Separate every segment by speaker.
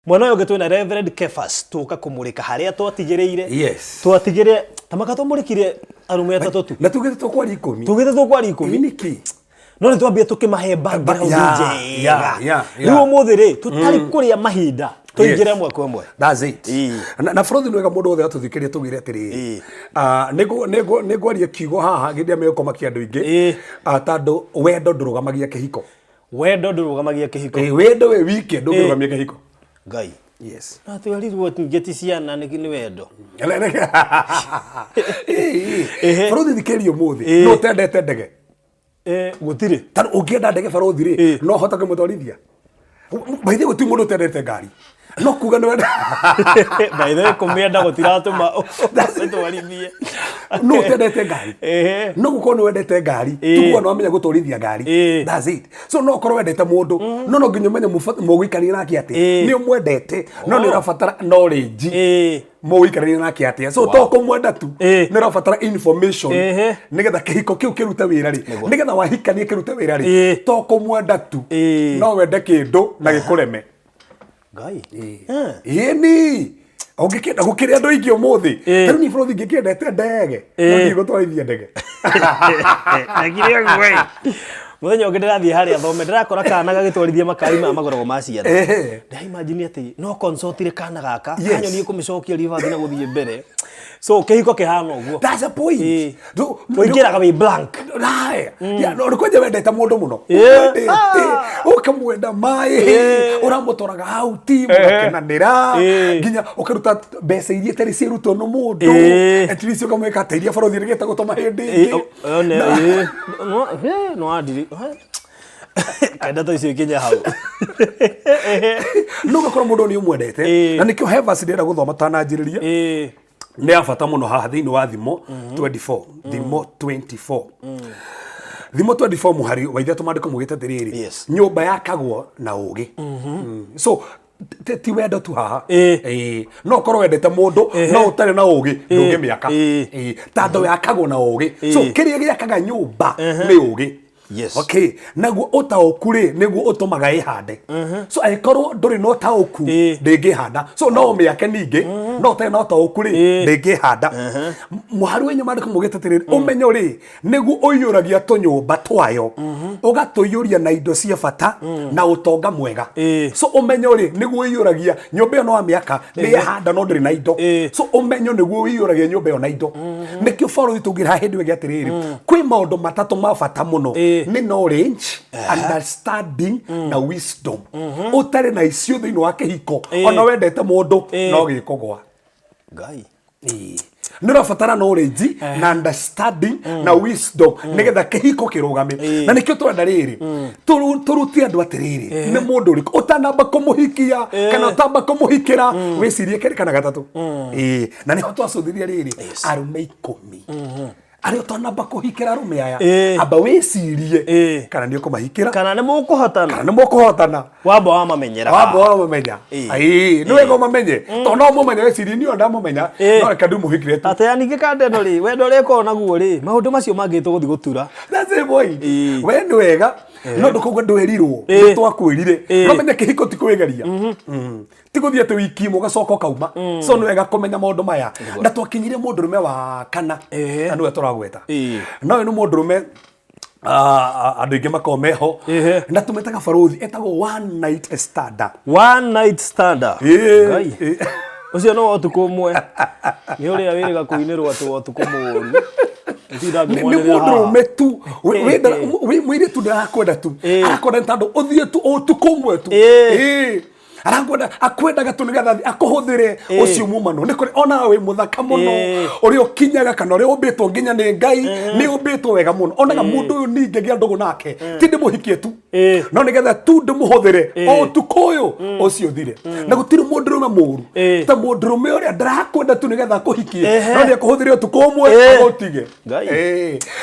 Speaker 1: mwana uyu gitwe na Reverend Kefas tuka kumurika haria twatigireire
Speaker 2: yes
Speaker 1: twatigire tamaka tumurikire arume atatu tu
Speaker 2: na tugite tukwari 10
Speaker 1: tugite tukwari 10
Speaker 2: niki
Speaker 1: no nitwambia tukimahe background DJ
Speaker 2: ya
Speaker 1: riu muthiri tutari kuria mahinda tuingire mwe kwa mwe
Speaker 2: that's it na Frothi nwega mundu othe atuthikirie tugire atiri nego aria kiugo haha gindia meko andu ingi tandu wendo ndurugamagia kihiko
Speaker 1: wendo ndurugamagia kihiko
Speaker 2: wendo we weekend ndurugamagia kihiko
Speaker 1: ngai
Speaker 2: yes
Speaker 1: na tuarirwo ngeti ciana ni wendo
Speaker 2: Frothi thikerio muthi no tendete ndege
Speaker 1: gutire
Speaker 2: tandu ungienda ndege Frothi ri no hota kumutwarithia baithe guti mundu tendete ngari no kuga no
Speaker 1: baithe kumienda gutiratuma twarithie
Speaker 2: no tendete ngari no gukorwo wendete ngari tukuwa no amenya gutwarithia ngari that's it so no korwo wendete mundu no nginya umenye mugwikania nake ati ni umwendete no ni urabatara knowledge mugwikania nake ati so to kumwenda tu ni urabatara information nigetha kihiko kiu kirute wira ri nigetha wahikanie kirute wira ri to kumwenda tu no wende kindu na gikureme
Speaker 1: ngai
Speaker 2: ni ongikenda gukiria andu ingi umuthi tari ni Frothi ngikendete ndege no ndi gutwarithia ndege
Speaker 1: agiria gwe muthenya ungi ndirathie haria thome ndirakora kana gagitwarithia makari ma magorogo ma ciana nda imagine ati no consult ire kana gaka kanyo ni kumicokia rivathi na guthie mbere so kihiko kihana uguo
Speaker 2: that's a point
Speaker 1: oingira kabi blank
Speaker 2: nae ya no rikoje wendete mundu muno ukamwenda mai uramutoraga hau timu akenanira nginya ukaruta mbeca iria tari ciruto no mundu at least ukamweka teiria Frothi rigeta gutoma hindi
Speaker 1: no adiri kaida to icio kinya hau
Speaker 2: no gakora mundu ni umwendete na nikio Hevas ndira guthoma tananjiriria ni afata muno haha thiini wa thimo 24 thimo 24 thimo 24 muhari waithe tumandiko mugite tiriri nyumba yakagwo na ugi so ti wendo tu haha no korwo wendete mundu no utare na ugi ndungi miaka tando yakagwo na ugi so kiria giakaga nyumba ni ugi
Speaker 1: yes
Speaker 2: okay naguo utaukuri niguo utumaga ihande so aikorwo nduri no tauku ndingihanda so no miake ningi no tena no taukuri ndingihanda muharu wenyu mandiko mugitetiriri umenyo ri niguo uyuragia tunyumba twayo ugatuyuria na indo cia bata na utonga mwega so umenyo ri niguo uyuragia nyumba yo no miaka ni ihanda no nduri na indo so umenyo niguo uyuragia nyumba yo na indo nikio Frothi tugira hindi wege atiriri kwi maundu matatu ma bata muno ni knowledge understanding na wisdom utare na icio thiini wa kihiko ona wendete mundu no gikogwa
Speaker 1: ngai
Speaker 2: nirabatara knowledge na understanding na wisdom nigetha kihiko kirugame na nikio twenda riri turuti andu atiriri ni mundu uri utanamba kumuhikia kana utamba kumuhikira wicirie keri kana gatatu na ni hoto acuthiria riri arume 10 ari utanamba kuhikira rume aya aba wicirie kana ni ukumahikira
Speaker 1: kana ni
Speaker 2: mukuhotana
Speaker 1: wamba wa mamenyera
Speaker 2: ni wega mamenye to no mumenye wicirie ni onda mumenya no reka ndu muhikire tu
Speaker 1: ate yani gikandeno ri wendo riko naguo ri maundu macio mangito guthi gutura
Speaker 2: that's it boy wendo wega no ndukuga ndwerirwo twakwirire no menye kihiko ti kwigeria ti guthie te wiki mo gacoka kauma so no wega kumenya maundu maya na twakinyire mundu rume wa kana na no turagweta no ni mundu rume andu ingi makomeho na tumetaga Frothi etagwo one night standard
Speaker 1: ngai ucio no utuku mwe ni uria wiriga kuinirwo atu utuku muru
Speaker 2: ni mundu rume tu wire tu ndakwenda tu arakwenda tandu uthie tu utuku mwe tu arakwenda akwenda gatu nigetha akuhuthire ucio mumano ni kuri ona we muthaka muno uri ukinyaga kana uri umbitwo nginya ni ngai ni umbitwo wega muno onaga mundu uyu ninge gia ndugu nake ti ndimuhikie tu no nigetha tu ndimuhuthire o tukoyo ucio thire na gutiri mundu rume muru ta mundu rume uri ndarakwenda tu nigetha akuhikie no ni akuhuthire utuko umwe agotige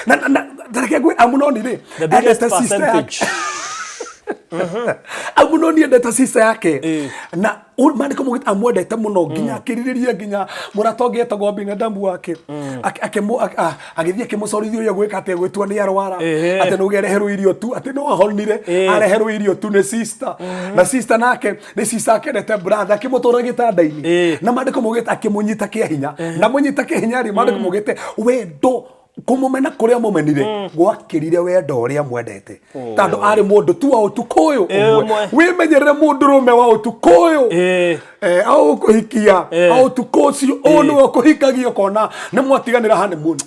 Speaker 2: na ndareke gwe amunoni ri
Speaker 1: the biggest percentage
Speaker 2: Agu no niendete sister yake na mandiko mugita amwendete muno nginya akiririria nginya muratonge etagwo binadamu wake agithie akimucorithia uria gwika ate gwitwa ni arwara ate no gereherwo irio tu ate no ahonire areherwo irio tu ni sister na sister nake ni sister akenete brother akimutora gitanda-ini na mandiko mugita akimunyita kihinya na munyita kihinya ri mandiko mugite wendo kumumena kuria mumenire gwakirire wendo uria mwendete tando ari mundu tu wa utukuyu wimenyerere mundu rume wa utukuyu au kuhikia au tukocio ono kuhikagio kona ni mwatiganira honeymoon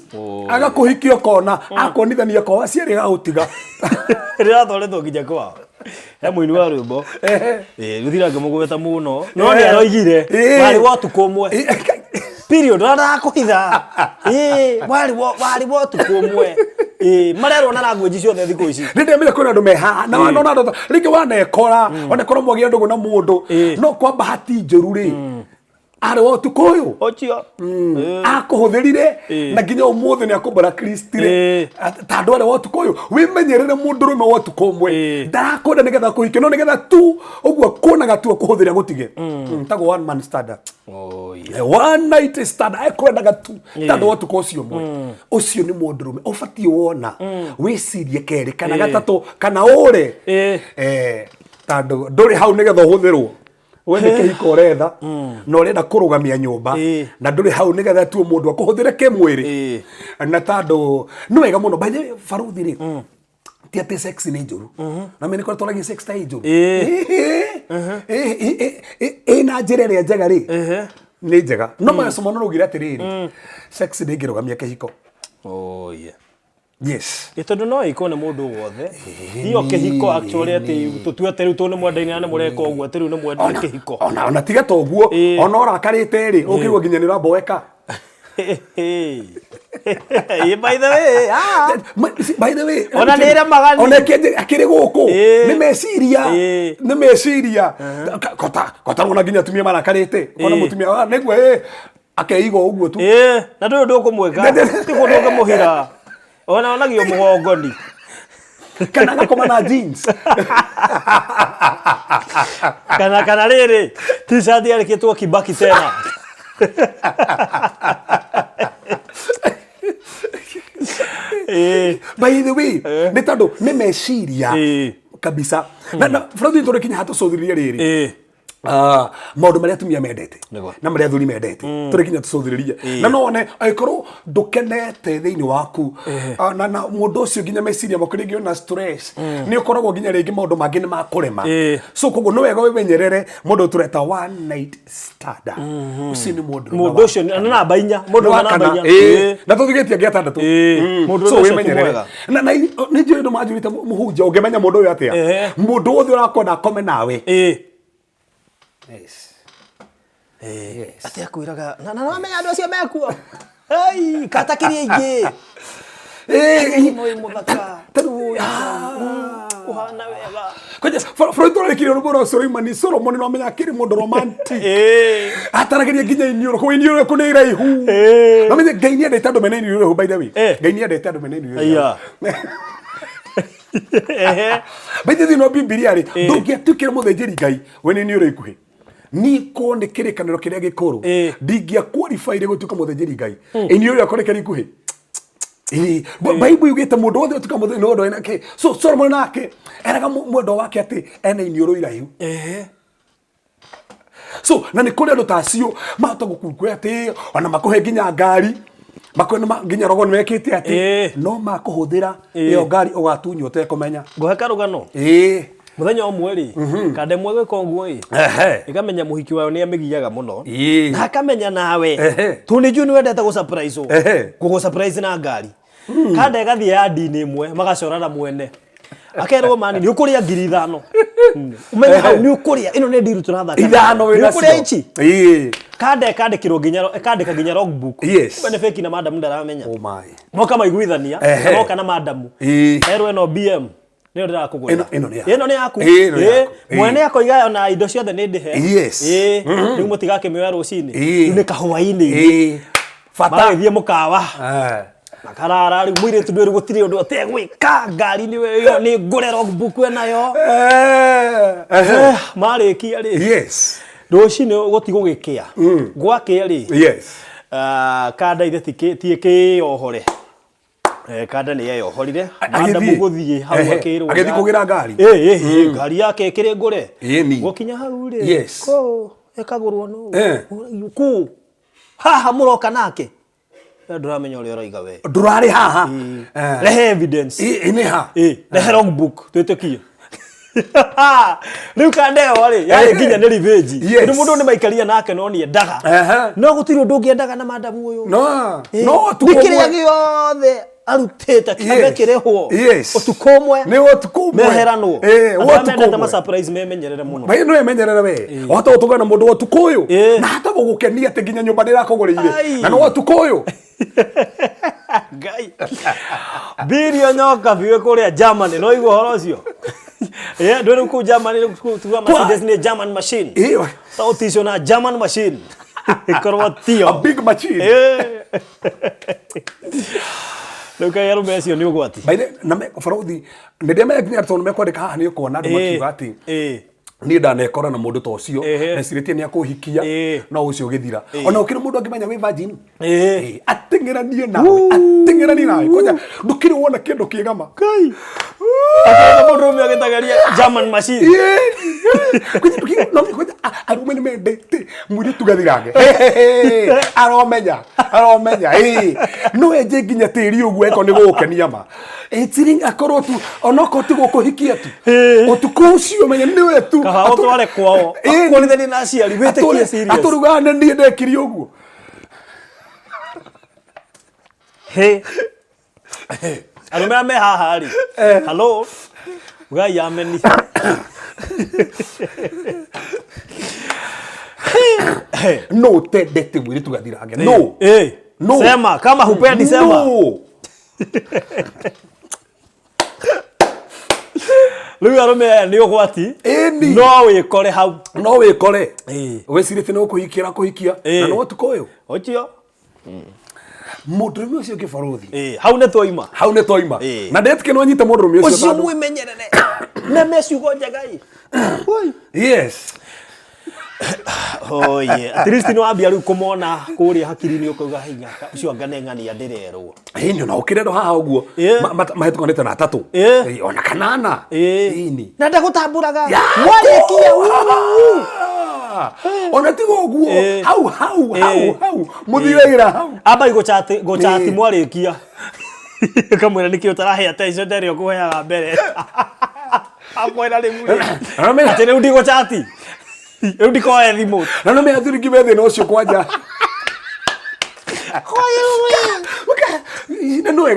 Speaker 2: agakuhikio kona akonithania kwa ciari gautiga
Speaker 1: rira thoretwo nginya kwa he muini wa rwimbo ruthira ngimugweta muno no ni aroigire wari wa tukumwe period rara kuhitha wari wo tukumwe marero na language ciothe thikũ ici
Speaker 2: rinde mire kuna ndu meha na wanona ndo ringi wanekora onekora mwagia ndugu na mundu no kwa bahati njuru ri ari wo tukuyu
Speaker 1: ochio
Speaker 2: akuhuthirire na nginya umuthi ni akumbara kristire tando ari wo tukuyu wimenyerere mundu rume wo tukumwe ndarakunda nigetha kuhike no nigetha tu uguo kunaga tu kuhuthira gutige tago one man standard one night standard ekwendaga tu tando wo tukocio mwe ucio ni mundu rume ubati wona wicirie keri kana gatatu kana ure tando nduri hau nigetha uhuthirwo wende kihiko retha no renda kurugamia nyumba na nduri hau nigetha tu mundu akuhuthire kimwiri na tando no wega muno by the faruthi ri ti ati sex ni njuru na mimi niko tolagi sex ta njuru na njere njega ri ni njega no masomo no rugira atiriri sex ni ngirugamia kihiko yes
Speaker 1: itondo no ikone mundu wothe hiyo kihiko actually ati tutuete riu tone mwendaine na mureka uguo ati riu ni mwenda kihiko
Speaker 2: ona tiga to uguo ona orakarite ri ukirwo nginya ni ramboeka by the way
Speaker 1: ona nira magani
Speaker 2: ona akiri guku ni meciria kota ngona nginya tumia marakarite ona mutumia niguo akeigo uguo tu
Speaker 1: na ndu kumweka ti kundu ngamuhira ona gio mugongoni
Speaker 2: kana gakoma na jeans
Speaker 1: kana riri t-shirt yarikitwo Kibaki tena
Speaker 2: by the way ni tando ni meciria kabisa na Frodo tore kinya hatu codhiria riri maundu maria tumia mendete na maria thuri mendete tore kinya tucodhiriria na no one aikoro ndukenete thiini waku na mundu ucio ginya meciria makuringio na stress ni ukoragwo ginya ringi maundu mangi ni makurema so koguo no wega wimenyerere mundu tureta one night standard ucio ni mundu
Speaker 1: ucio na namba inya mundu na namba inya
Speaker 2: na tuthigetie ngia tandatu
Speaker 1: mundu ucio wimenyerere
Speaker 2: na ni ndio ndo majurite muhunja ungemenya mundu uyu atia mundu othe urakonda akome nawe
Speaker 1: yes ati akwiraga na wamenya andu acio mekuo katakiria ingi moi muthaka uhana wega
Speaker 2: kwaje Freud tore ruboro Solomon Solomon no amenya akiri mundu romantic ataragiria nginya iniuro ko iniuro ko neira ihu no menye gaini ade tando meneni iniuro by the way gaini ade tando meneni iniuro bende no Biblia ri ndugia tukire muthenjeri Ngai wene iniuro ikuhi ni ko ne kirikaniro kiria gikuru ndingia qualify gutuka muthenjeri Ngai iniuro yakore kiri ikuhi Bible yugite mundu wothe tuka muthe no ndo enake so Solomon nake eraga mundu wake ati ene iniuro iraihu so na ni kuri andu tacio mahota gukukwea ati ona makuhe nginya ngari makona nginya rogo nwekite ati no makuhuthira iyo ngari ugatunyo utekumenya
Speaker 1: ngohe karugano muthenya umwe ri kande mwege konguo ikamenya muhiki wayo ni amigiyaga muno na akamenya nawe tuni juni wendete go surprise go surprise na ngari kande gathie ya dini imwe magacorana mwene akerwo mani ni ukuria 5,000 umenya hau ni ukuria ino ni ndiru turathaka
Speaker 2: 5,000 wina
Speaker 1: ukuria ichi kande kiro ginya kande kaginya logbook bene feki na madam ndaramenya moka maiguithania moka na madam erwe no BM ni ndira kugwetha ino ni yaku mwene yako igayo na indo ciothe ni ndihe ni mutigake mwe rucini ni kahwaini fata thie mukawa Makarara ri mwire tu ndwiri gutiri undu ategwika ngari ni we yo ni ngure logbook we nayo marikia ri
Speaker 2: yes
Speaker 1: rucini gutigogikia gwakia ri
Speaker 2: yes
Speaker 1: kanda ire tieke ohore kanda ni yohorire manda muguthie hau akirwo
Speaker 2: agethi kugira ngari
Speaker 1: ngari yake kire ngure gukinya hau ri
Speaker 2: yes
Speaker 1: ko ekagurwo no ku haha muroka nake nduramenya uri uraiga we
Speaker 2: ndurari haha
Speaker 1: rehe evidence
Speaker 2: ini ha
Speaker 1: rehe logbook twitikie riu kandeo ri yari nginya ni revenge ndu mundu ni maikaria nake no ni endaga no gutiri undu ungiendaga na madamu uyu
Speaker 2: no
Speaker 1: tukiria giothe arutete kibekirehwo utukomwe
Speaker 2: ni utukomwe
Speaker 1: meheranwo
Speaker 2: utukomwe
Speaker 1: ma surprise memenyerere muno
Speaker 2: bai no emenyerere we wata utugana mundu utukoyo na hata gugukenia ati nginya nyumba ndirakugurire na no utukoyo
Speaker 1: Gai. Birio nyoka biwe kuria Germany no igwo horo cio. Ndwere ku Germany tuga Mercedes ni German machine. Sauti icio na German machine. Ikorwo tio.
Speaker 2: A big machine.
Speaker 1: Luka yaro mesio ni ugwati.
Speaker 2: Baide na me Faraudi ndia me nginya tono me kwandika haha ni kuona andu makiuga ati. Ni ndanekora na mundu to cio na sirite ni akuhikia no ucio githira ona ukiri mundu angimenya we virgin atengeranie nawe koja ndukiri wona kindu kigama
Speaker 1: kai ata mundu me agitagaria German machine
Speaker 2: koja no koja arume ni mendete muri tugathirange aromenya no eje nginya tiri ugu eko ni gukenia ma etiring akorwo tu onoko tu gukuhikia tu otukucio menya ni we tu
Speaker 1: kaha otware kwao akwonithani na aciari witikie serious
Speaker 2: aturugane ni ndekiri uguo
Speaker 1: arume me haha ri hello gai ameni
Speaker 2: no tendete mwiri tugathirange no
Speaker 1: sema kama hupendi sema Riu arume ni ugwati no wikore hau
Speaker 2: no wikore wecirite no kuhikia na no tukoyo
Speaker 1: ocio
Speaker 2: mundu ucio kibaruthi
Speaker 1: hau ne toima
Speaker 2: na ndetike no nyite mundu ucio
Speaker 1: ucio mwimenyerere na meciugo njagai
Speaker 2: yes
Speaker 1: oh yeah at least no ambia riu kumona kuria hakiri-ini ukuga hinya ucio nganeng'ania ndirerwo
Speaker 2: ni na ukirero haha uguo mahitukanite na atatu ona kanana ini
Speaker 1: na ndagutamburaga warikia
Speaker 2: ona tigo uguo hau muthiragira hau
Speaker 1: aba igochati mwarikia kamwira nikio tarahe attention nderio kuheaga mbere akwena rimuri ati riu ndigochati riu ndikoe thimu
Speaker 2: na no me athuri kimethe no cio kwanja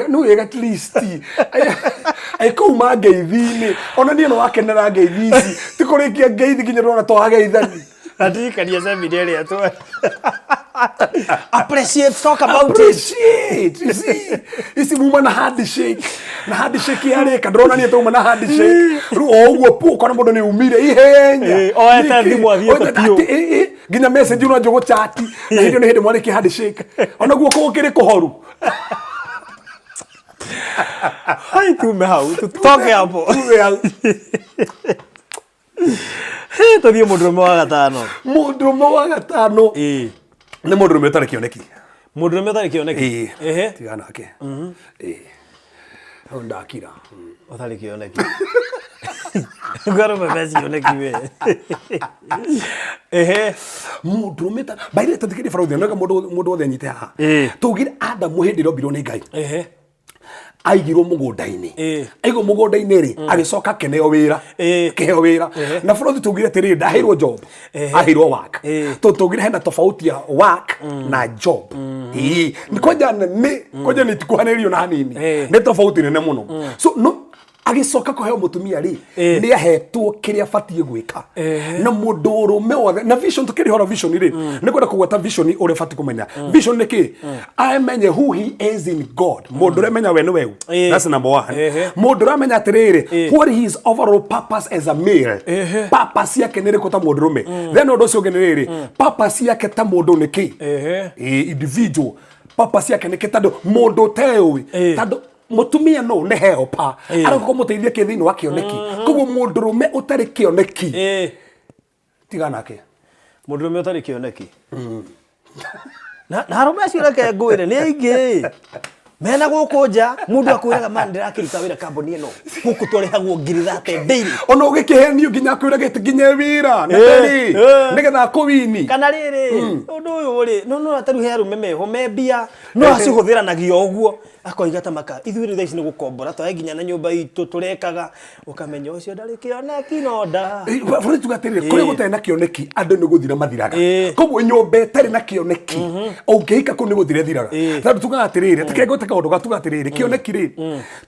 Speaker 2: no wega at least ai kuma ngeithi-ini ona nie no wakenera ngeithi ici tikurikia ngeithi nginya rona to ageithani
Speaker 1: atikania seminary atu appreciate talk about it
Speaker 2: isi muma na handshake yale kadrona ni to na handshake ru oguo pu kona mundu ni umire ihenya
Speaker 1: oete thimu athiete pio
Speaker 2: nginya message no njogo chat na ndio ni hindi mwariki handshake ona guo kukiri kuhoru
Speaker 1: hai tume hau tutoke hapo tuthie mundurume wa gatano
Speaker 2: ni mundurume utari kioneki tigana ake ndakira
Speaker 1: utari kioneki ngarume besi kioneki we
Speaker 2: mundurume ta baire tatikiri Faraudi no mundu wothe nyite haha tugire Adamu hindi robirwo ni Ngai aigirwo mugunda-ini aigwo mugunda-ini ri agicoka keneo wira na Faraudi tugire tiri ndahirwo job ahirwo work tugire hena tofauti ya work na job ni koja ni tikuhanirio na hanini ni tofauti nene muno so no agicoka kuheo mutumia ri ni ahetwo kiria fatie gwika na mundurume wothe na vision tukiri hora vision ri ni kwenda kugweta vision uri fatie kumenya vision ni ki amenye who he is in God mundu remenya we ni wewe that's number 1 mundu remenya atiriri what his overall purpose as a male purpose yake ni rikuta mundurume then undu ucio ngeniriri purpose yake ta mundu ni ki individual purpose yake nä kä tandå må ndå teå tandå mutumia no ne helpa arako muteithia ke thini wa kioneki koguo mundurume utari kioneki tigana ke
Speaker 1: mundurume utari kioneki na arume acio reke ngwire ni aingi mena guku nja mundu akwiraga man ndirakiruta wira kambuni ino guku twarihagwo ngiri 30 daily
Speaker 2: ono ugikihenio nginya akwiraga nginya wira na tari nigetha kuwini
Speaker 1: kana riri undu uyu ri no ataru he arume meho membia no acihuthiranagia uguo akoigata maka ithuiri thaa ici ni gukombora twae nginya na nyumba itu turekaga ukamenya ucio ndari kioneki no nda
Speaker 2: buri tugatirire kuri gutari na kioneki andu ni guthira mathiraga koguo nyumba itari na kioneki ungiika ku ni guthira thiraga tandu tugatirire tikego kaundu gatugatirire kioneki ri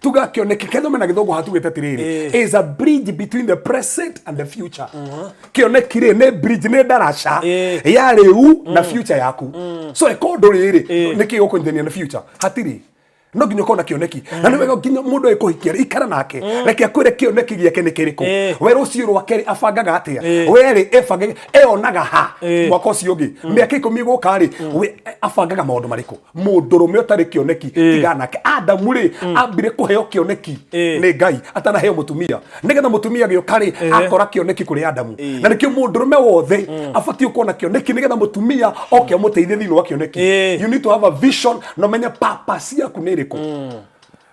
Speaker 2: tuga kioneki ketho mena githongo hatugete tirire is a bridge between the present and the future kioneki ri ne bridge ne darasha ya riu na future yaku so ikondo riri niki gukunyithania na future hatiri no nginya kona kioneki na ni wega nginya mundu ekuhikia ikara nake reke akwire kioneki giake ni kiriko we rucio rwake afangaga atia we ri efangaga eonaga ha mwaka ucio ungi miaka 10 guka ri we afangaga maundu mariko mundurume utari kioneki tigana nake Adamu ri ambire kuheo kioneki ni Ngai atana heo mutumia nigetha mutumia gioka ri akora kioneki kuri Adamu na nikio mundurume wothe afatie kuona kioneki nigetha mutumia oke amuteithie thini wa kioneki you need to have a vision no menya purpose yaku ni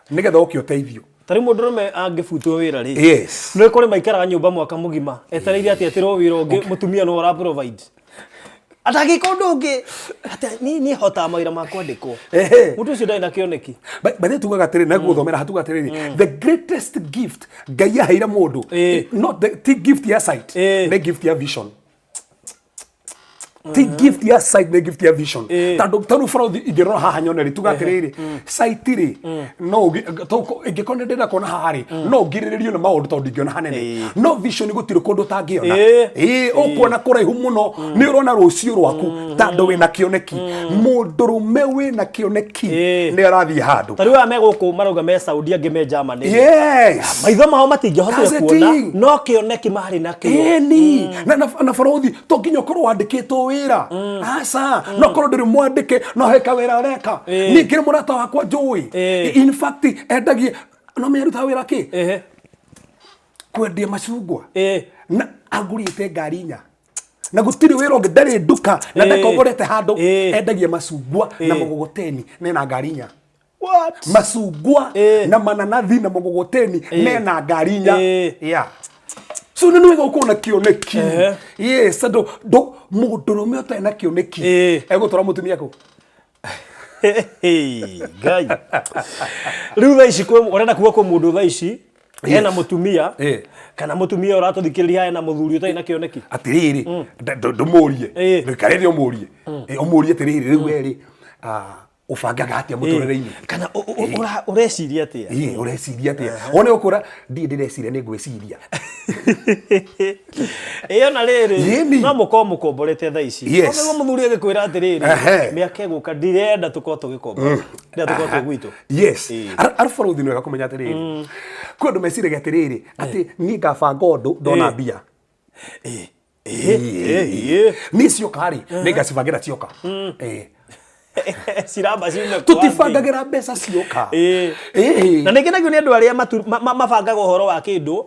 Speaker 2: nigetha ukio teithio
Speaker 1: tari mundurume angifutwo wira ri
Speaker 2: yes
Speaker 1: no ikore maikaraga nyumba mwaka mugima etereire ati atiro wira ungi mutumia no ora provide ataki kondu ungi ati ni hota mawira makwandiko mutu ucio ndai na kioneki
Speaker 2: bade tugaga tiri na guthomera hatuga tiri the greatest gift Ngai aheira mundu not the gift ya sight the gift ya vision ti gift ya sight ne gift ya vision tanu fraud igero haha nyoneri tugatiriri sight ri no to igikone ndenda kona hari no giriririo na maundu to ndingiona hanene no vision gutire kundu tangiona ukuona kuraihu muno ni urona rucio rwaku tandu wina kioneki mundurume wina kioneki ni arathi handu
Speaker 1: tari wa meguku maruga me Saudi ange me Germany
Speaker 2: yes
Speaker 1: maitho mao matingihotire kuona no kioneki mari na kio
Speaker 2: ni na fraud to nginya korwo wandikitwo wira asa no korwo ndiri mwandike no heka wira areka ni ngire murata wakwa njui in fact endagie no meruta wira ki kwendia macungwa na agurite ngarinya na gutiri wira ungi ndari nduka na ndakogorete handu endagie macungwa na mogogoteni na ngarinya
Speaker 1: what
Speaker 2: macungwa na mananathi na mogogoteni na ngarinya yeah so nenu wega ukona kioneki yes do mundurume utena kioneki egutora mutumia ko
Speaker 1: Ngai riu thaa ici urenda kuga ko mundu thaa ici ena mutumia kana mutumia uratuthikiriria ena muthuri utai na kioneki
Speaker 2: atiriri ndumurie ndikarethi umurie atiriri riu eri ufangaga atia muturire-ini
Speaker 1: kana ureciria atia
Speaker 2: ureciria atia one ukura ndireciria ni ngwiciria
Speaker 1: iyo na riri no mukomborete thaa ici no muthuri agikwira atiriri miaka guka ndirenda tuko tugikomba ndirenda tuko tugwitu
Speaker 2: yes arfaruthi no gakumenya atiriri kwendu meciraga atiriri ati ni ngabanga undu ndona mbia ni ciokari ni ngacibangira cioka
Speaker 1: siraba sime
Speaker 2: tutifangagira mbeca cioka
Speaker 1: na ninginagio ni andu aria mabangaga uhoro wa kindu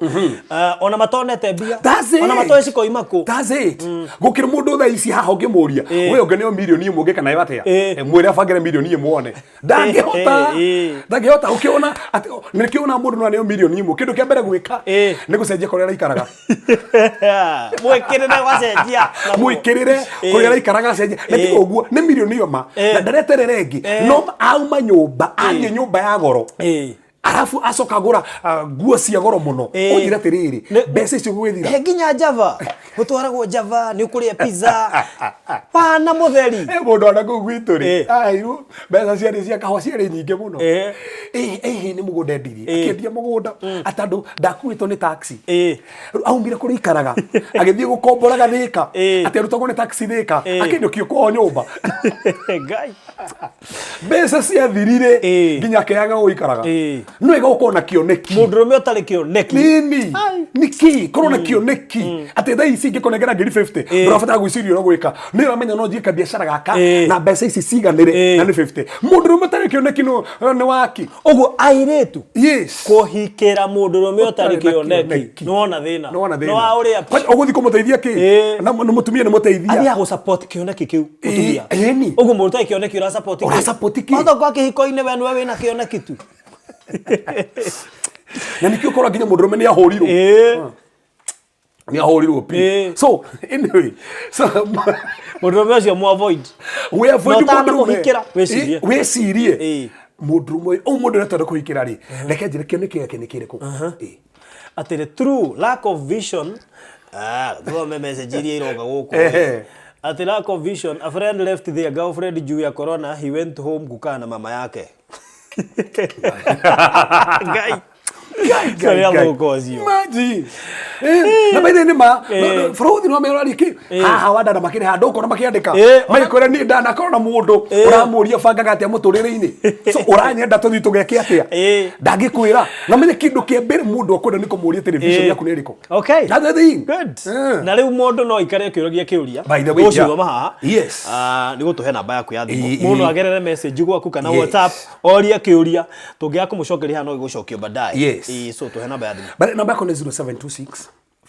Speaker 1: ona matonete mbia ona matoe ciko imako
Speaker 2: that's it gukira mundu thaa ici haha ungimuria we ungeneo milioni imwe ngeka nayo atia mwire abangire milioni imwe one ndangihota ukiona ati nikiona mundu no nayo milioni imwe kindu kia mbere gwika ni gucenjia kuria ikaraga
Speaker 1: mwikirire wacenjia
Speaker 2: mwikirire kuria ikaraga cenjia neti uguo ni milioni yoma na ndaretere rengi no auma nyumba anye nyumba ya goro arafu acoka gura nguo cia goro muno uthira tiriri mbeca icio gwithira
Speaker 1: nginya Java gutwaragwo Java ni ukuria pizza pana mutheri
Speaker 2: mundu ana ku gwitu ri airu mbeca cia kahwa ciari nyinge muno ni mugunda ndiri akendia mugunda atandu ndakuitwo ni taxi aumire kuri ikaraga agithie gukomboraga thika aterutagwo ni taxi thika akindukio kwa nyumba
Speaker 1: Ngai
Speaker 2: mbeca cia thirire nginya keaga guikaraga no ega ukona kioneki
Speaker 1: mundurume utari kioneki
Speaker 2: nini niki korona kioneki ati thaa ici ngikonegera ngiri 50 ndurabatara gwiciria no gwika ni ndĩramenya no thiĩ biacara gaka na mbeca ici ciganĩre na nĩ 50 mũndũrũme ũtarĩ kĩoneki nĩ waki
Speaker 1: ũguo airĩtu kũhikĩra mũndũrũme ũtarĩ kĩoneki nĩwona thĩna no wa ũrĩa
Speaker 2: ũgũthiĩ kũmũteithia kĩ na mũtumia nĩ mũteithia
Speaker 1: athiaga gũ-support kĩoneki kĩu mũtumia ũguo mũndũ ũtarĩ kĩoneki ũra-support kĩ othoko kĩhiko-inĩ we nĩwe wĩna kĩoneki tu
Speaker 2: na nĩkĩo ũkora nginya mũndũrũme nĩ ahũrirwo pi so anyway so
Speaker 1: mũndũrũme ũcio avoid
Speaker 2: mũndũrũme wĩcirie mũndũrũme mũndũ ũrenda kũhikĩra rĩ reke njĩre kĩoneki gĩake nĩ kĩrĩkũ
Speaker 1: atĩ through lack of vision thome message iria iroga gũkũ atĩ lack of vision a friend left their girlfriend juu ya corona he went home kukaa na mama yake guy
Speaker 2: Imagine. Na by the name fraud no merari ki haha wanda na makire handu ukona makiandika maikore ni ndana kona mundu uramuria banga gatia muturire-ini so uranyenda tuthi tugeke atia ndangikwira na menye kindu kia mbere mundu akwenda ni kumuria television yaku ni riko
Speaker 1: okay
Speaker 2: that's the thing
Speaker 1: good na riu mundu no ikare kiuragia kiuria ucio thoma haha
Speaker 2: yes
Speaker 1: ni gutuhe namba yaku ya thimu mundu agerere message gwaku kana WhatsApp oria kiuria tungia kumucokeria hano igucokio baadaye so tuhe namba ya thimu
Speaker 2: but namba yako ni 0726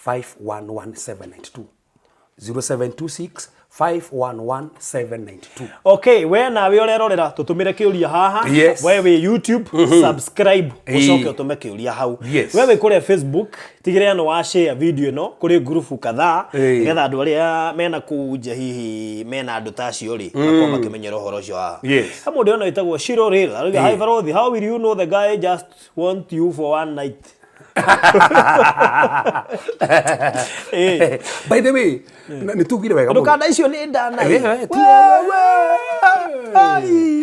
Speaker 2: 511792 0726 511792
Speaker 1: okay we nawe urerorera tutumire kiuria haha wewe YouTube subscribe ucoke utume kiuria hau wewe kule Facebook tigire no wa share video no kuri group kadhaa getha andu aria mena kuja hihi mena andu tacio ri makoma kimenyero horo cio ha mundu ono itagwo Shiro Real hi Farothi how will you know the guy just want you for one night
Speaker 2: by the way nitugire wega
Speaker 1: ndukanda icio ni ndana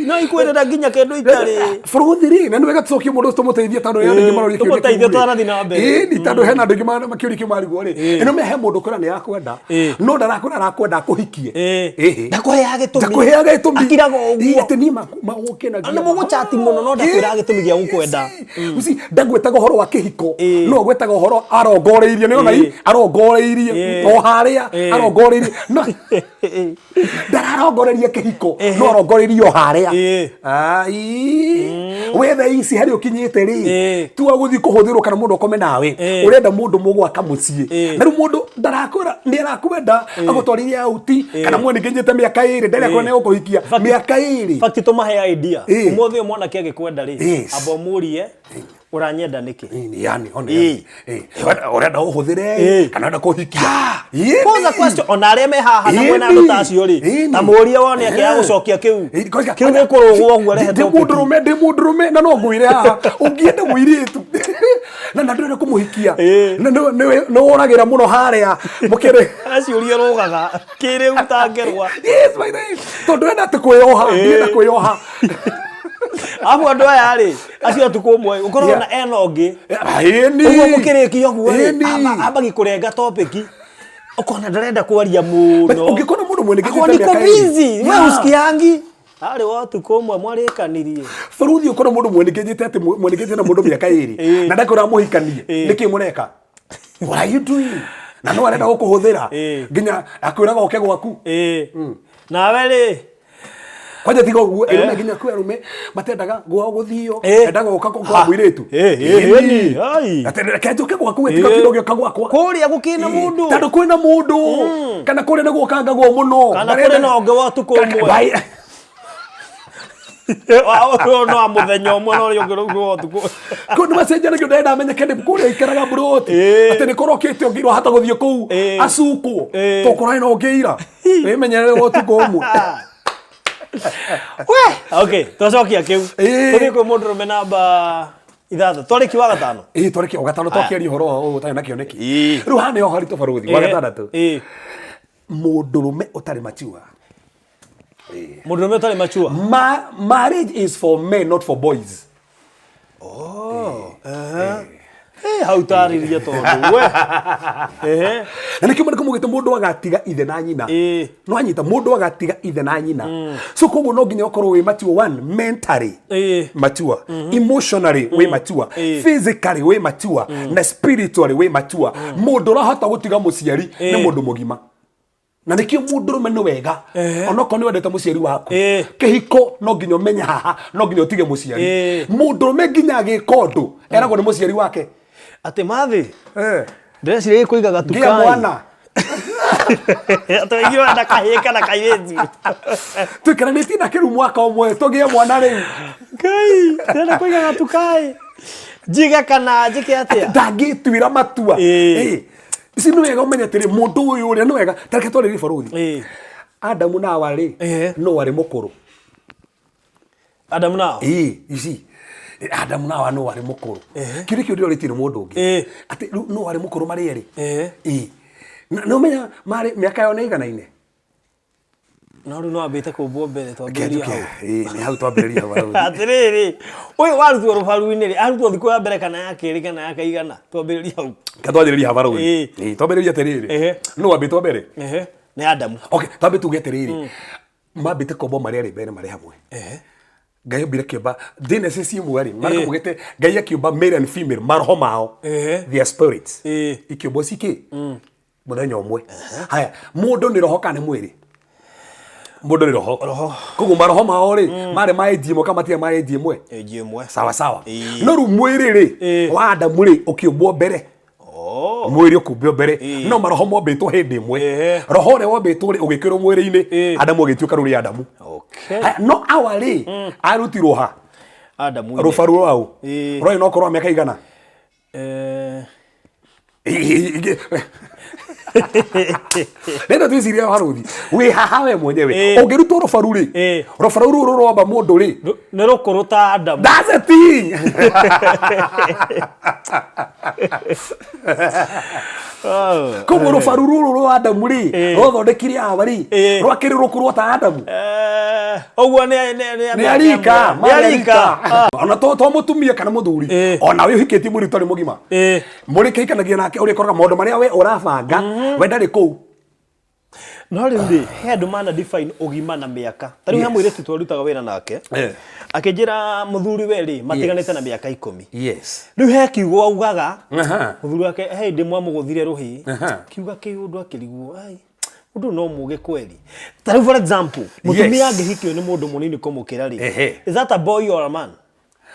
Speaker 1: no ikwenda nginya kendo itari
Speaker 2: Farothi na nwega tucokie mundu tumuteithie tano ya ringi marori
Speaker 1: kiuria tumuteithie twarathi na mbere
Speaker 2: ni tando hena ndu ngima makiuri kimarigwo ri ino mehe mundu kora ni yakwenda no ndarakwenda kuhikie
Speaker 1: ndakuheaga gitumi akiraga uguo
Speaker 2: ati ni magukena
Speaker 1: ana muguchati muno no ndakwira gitumi gia gukwenda
Speaker 2: uci ndagwetaga horo wa kihiko no gwetaga horo arongoreirie ni ona arongoreirie o haria arongoreirie no ndararongoreirie kihiko no arongoreirie o haria wethe ici hari ukinyite ri tu aguthi kuhuthirwo kana mundu akome nawe urenda mundu mugwaka mucie na ru mundu ndarakwira ni arakwenda agutwaririe auti kana mwene nginyite miaka iri ndere kwene ukuhikia miaka iri
Speaker 1: fact tumahe idea umuthi mwana kiage kwenda ri abomurie uranyenda niki
Speaker 2: yani urenda uhuthire kana nda kuhikia
Speaker 1: pose question onaria me haha na mwena andu tacio ri ta muria wone akia gucokia kiu gikurugwo guo rehete
Speaker 2: mundurume na no ngwire haha ungiende mwiritu na ndure kumuhikia no uragira muno haria mukire
Speaker 1: aciuria rugaga kiri utangerwa
Speaker 2: yes by the way to ndurenda kuyoha
Speaker 1: afu andu aya ri acio tukumwe ukorwo na enogi uguo mukirikio guo abagi kurenga topic ukona ndarenda kwaria muno
Speaker 2: ungikona mundu mwene
Speaker 1: ngijite niko busy we usikiangi ari watu kumwe mwarikanirie
Speaker 2: Farothi ukona mundu mwene ngijite ati mwene ngijite na mundu miaka iri na ndakora muhikanie niki mureka what are you doing na no arenda gukuhuthira nginya akwiraga oke gwaku
Speaker 1: nawe ri
Speaker 2: kwaje tigo guo erume nginya kwerume matendaga guo guthio endaga uka kwa mwiretu
Speaker 1: ai
Speaker 2: atendera kajoke gwaku etiga kidogo kagwakwa
Speaker 1: kuria gukina mundu
Speaker 2: tando kwina mundu kana kuri na gukanga guo muno
Speaker 1: kana kuri na onge watu kumwe no amuthenya umwe no yongero watu
Speaker 2: kundu macenjana kyo ndenda amenye kende kuria ikaraga broti ati ni korokete ongirwo hata guthio kuu asuku to kurai no ngeira menyere watu kumwe
Speaker 1: okay tucokia kiu tuthi kwi mundurume namba ithatha twariki wa gatano
Speaker 2: twariki wa gatano twakiaria horo utari na kioneki riu hane ho harito Farothi wa gatandatu mundurume utari mature
Speaker 1: mundurume utari mature
Speaker 2: marriage is for men not for boys
Speaker 1: how tariria tondu we
Speaker 2: na nikio mwana kumugite mundu agatiga ithe na nyina no anyita mundu agatiga ithe na nyina so koguo no nginya ukorwo we mature one mentally mature emotionally we mature physically we mature na spiritually we mature mundu rahota gutiga muciari ni mundu mugima na nikio mundurume ni wega onoko ni wendete muciari waku kihiko no nginya menya haha no nginya utige muciari mundurume nginya agikondu eragwo ni muciari wake
Speaker 1: ate mathi ndĩreciria kuigaga tukai
Speaker 2: ngia mwana
Speaker 1: ate igiro nda kahika na kairezi
Speaker 2: tuikaranĩtie na kĩru mwaka ũmwe tũgĩe mwana rĩu
Speaker 1: kai ndĩrenda kuigaga tukai jiga kana njike atia
Speaker 2: ndangĩtuĩra matua ici nĩ wega ũmenye atĩrĩ mũndũ ũyũ ũrĩa nĩ wega tareke twarĩrie baruthi Adamu na Hawa rĩ no warĩ mũkũrũ
Speaker 1: Adamu na Hawa
Speaker 2: ici Adamu na Hawa no warĩ mũkũrũ kĩrĩ kĩũndũ ũrĩtie nĩ mũndũ ũngĩ atĩ no warĩ mũkũrũ marĩ erĩ no menya marĩ mĩaka yao nĩ iganaine
Speaker 1: no rĩu no ambĩte kũmbwo mbere twambĩrĩria hau
Speaker 2: nĩ hau twambĩrĩria hau
Speaker 1: atĩrĩrĩ ũyũ warutwo rũbaru-inĩ rĩ arutwo thikũ ya mbere kana ya kerĩ kana ya kaigana twambĩrĩria hau
Speaker 2: twambĩrĩria hau baruthi twambĩrĩria atĩrĩrĩ no ambĩtwo mbere
Speaker 1: nĩ Adamu
Speaker 2: okay twambĩ tuge atĩrĩrĩ mambĩte kũmbwo marĩ erĩ mbere marĩ hamwe Ngai ombire kĩũmba Genesis imwe rĩ marĩ mugĩte Ngai akĩũmba male and female maroho mao their spirits ikĩũmbwo ciki mũthenya ũmwe haya mũndũ nĩ roho kana nĩ mwĩrĩ mũndũ nĩ roho koguo maroho mao rĩ marĩ ma age imwe kama tia ma age imwe sawa sawa no rĩu mwĩrĩ rĩ wa Adamu rĩ ũkĩũmbwo mbere mwĩrĩ ũkĩũmbwo mbere no maroho mombĩtwo hĩndĩ ĩmwe roho ũrĩa wombĩtwo rĩ ũgĩkĩrwo mwĩrĩ-inĩ Adamu ũgĩtuĩka rĩu nĩ Adamu no Hawa rĩ arutirwo ha
Speaker 1: Adamu
Speaker 2: rũbaru rwau rwai no korwo mĩaka igana nenda twiciria baruthi wi haha we mwenyewe ungirutwo rũbaru rĩ rũbaru rũrũ rwamba mũndũ rĩ
Speaker 1: nĩ rũkũrũ ta Adamu
Speaker 2: that's a thing koguo rũbaru rũrũ rwa Adamu rĩ rwathondekire Hawa rĩ rwakĩrĩ rũkũrũ ta Adamu
Speaker 1: ũguo
Speaker 2: nĩ arika ona to mũtumia kana mũthuri ona we ũhikĩtie mũirĩtu ũtarĩ mũgima mũrĩ kĩikanagia nake ũrĩkoraga maũndũ marĩa we ũrabanga we ndarĩ kũu
Speaker 1: no rĩu rĩ he andũ mana define ũgima na mĩaka ta rĩu he mũirĩtu twarutaga wĩra nake akĩnjĩra mũthuri we rĩ matiganĩte na mĩaka 10 rĩu he kiugo augaga mũthuri wake he hĩndĩ mwamũgũthire rũhĩ kiuga kĩũndũ akĩrigwo ai ũndũ no mũge kweli ta rĩu for example mũtumia angĩhikio nĩ mũndũ mũnini kũmũkĩra rĩ is that a boy or a man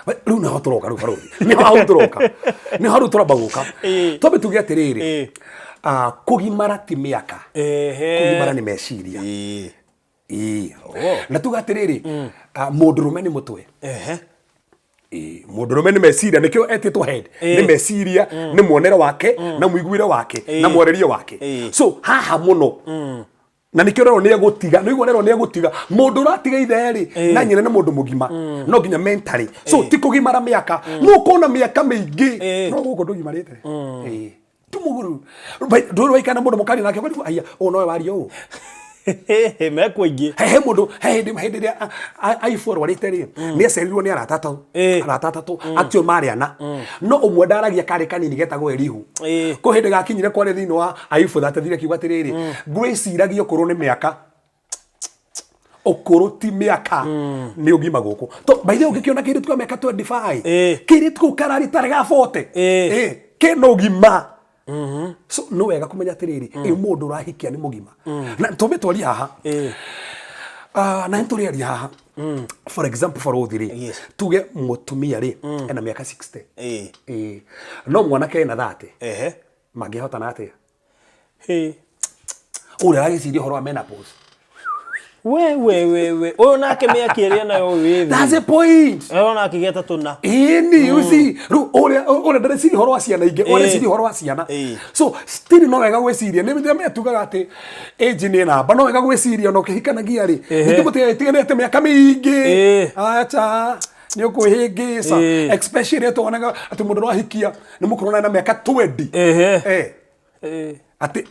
Speaker 2: rĩu naho tũroka rĩu baruthi nĩho hau tũroka nĩho rĩu tũramba gũka twambe tuge atĩrĩrĩ kũgimara ti mĩaka kũgimara nĩ meciria na tuge atĩrĩrĩ mũndũrũme nĩ mũtwe mũndũrũme nĩ meciria nĩkĩo etĩtwo head nĩ meciria nĩ muonere wake na mũiguire wake na mworerie wake so haha mũno na nikio rero nĩ egũtiga no igorero nĩ egũtiga mũndũ ũratiga ithe rĩ na nyina nĩ mũndũ mũgima no nginya mentally so ti kũgimara mĩaka no kona mĩaka mĩingĩ no gũkũ ndũgimarĩte tu mũguru ndũrũ waikana mũndũ mũkari nake kwani aya o no wario ũũ
Speaker 1: mekwo ingĩ
Speaker 2: he mũndũ he hĩndĩ ĩrĩa aifo rwarĩte rĩ nĩ acerirwo nĩ arata atatũ acio marĩ ana no ũmwe ndaragia karĩ kanini getagwo Elihu kũ hĩndĩ gakinyire kwarĩ thĩinĩ wa aifo thatathire kiuga atĩrĩrĩ ngwĩciragia ũkũrũ nĩ mĩaka ũkũrũ ti mĩaka nĩ ũgima gũkũ to by the way ũngĩkĩona kĩrĩtu kwa mĩaka 25 kĩrĩtu kũu karari tarĩ ga 40 kĩna ũgima so no wega kũmenya atĩrĩrĩ mũndũ ũrahikia nĩ mũgima na tũmbe twaria haha na nĩtũrĩaria haha for example baruthi rĩ tuge mũtumia rĩ ena mĩaka 60 no mwanake ena 30 mangĩhotana atĩa ũrĩa aragĩciria ũhoro wa menopause
Speaker 1: we ũyũ nake mĩaka ĩrĩa nayo wĩthĩ
Speaker 2: that's the point
Speaker 1: ona akĩgeta tũna
Speaker 2: ni uci ũrĩa ndareciria ũhoro wa ciana ingĩ ũreciria ũhoro wa ciana so still no wega gwĩciria nĩ mĩthemba metugaga atĩ age nĩ namba no wega gwĩciria no kĩhikanagia rĩ nĩ gũtiganĩte mĩaka mĩingĩ acha nĩ ũkwĩhĩngĩca especially tuonaga atĩ mũndũ ũrahikia nĩ mũkũrũ na mĩaka 20 ati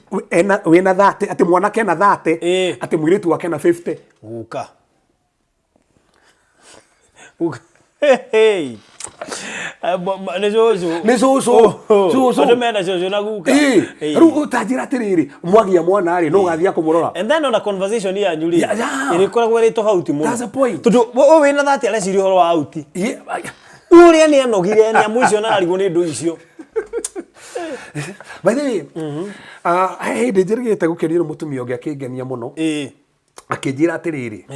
Speaker 2: wena 30 ati mwanake na 30 ati mũirĩtu wake na 50
Speaker 1: uka
Speaker 2: nĩ cũcũ
Speaker 1: andũ mena cũcũ na guka
Speaker 2: rĩu ũtanjĩra atĩrĩrĩ mwagia mwana rĩ no ũgathiĩ kũmũrora
Speaker 1: and then ona conversation yanyu rĩ ĩrĩkoragwo ĩrĩ tofauti mũno
Speaker 2: that's the point
Speaker 1: tondũ ũyũ wĩna 30 areciria ũhoro wa auti ũrĩa nĩ anogire nyamũ icio na arigwo nĩ ndũ icio
Speaker 2: By the way, hindi njirigite gukenio mutumia ungi akingenia muno. Akinjira atiriri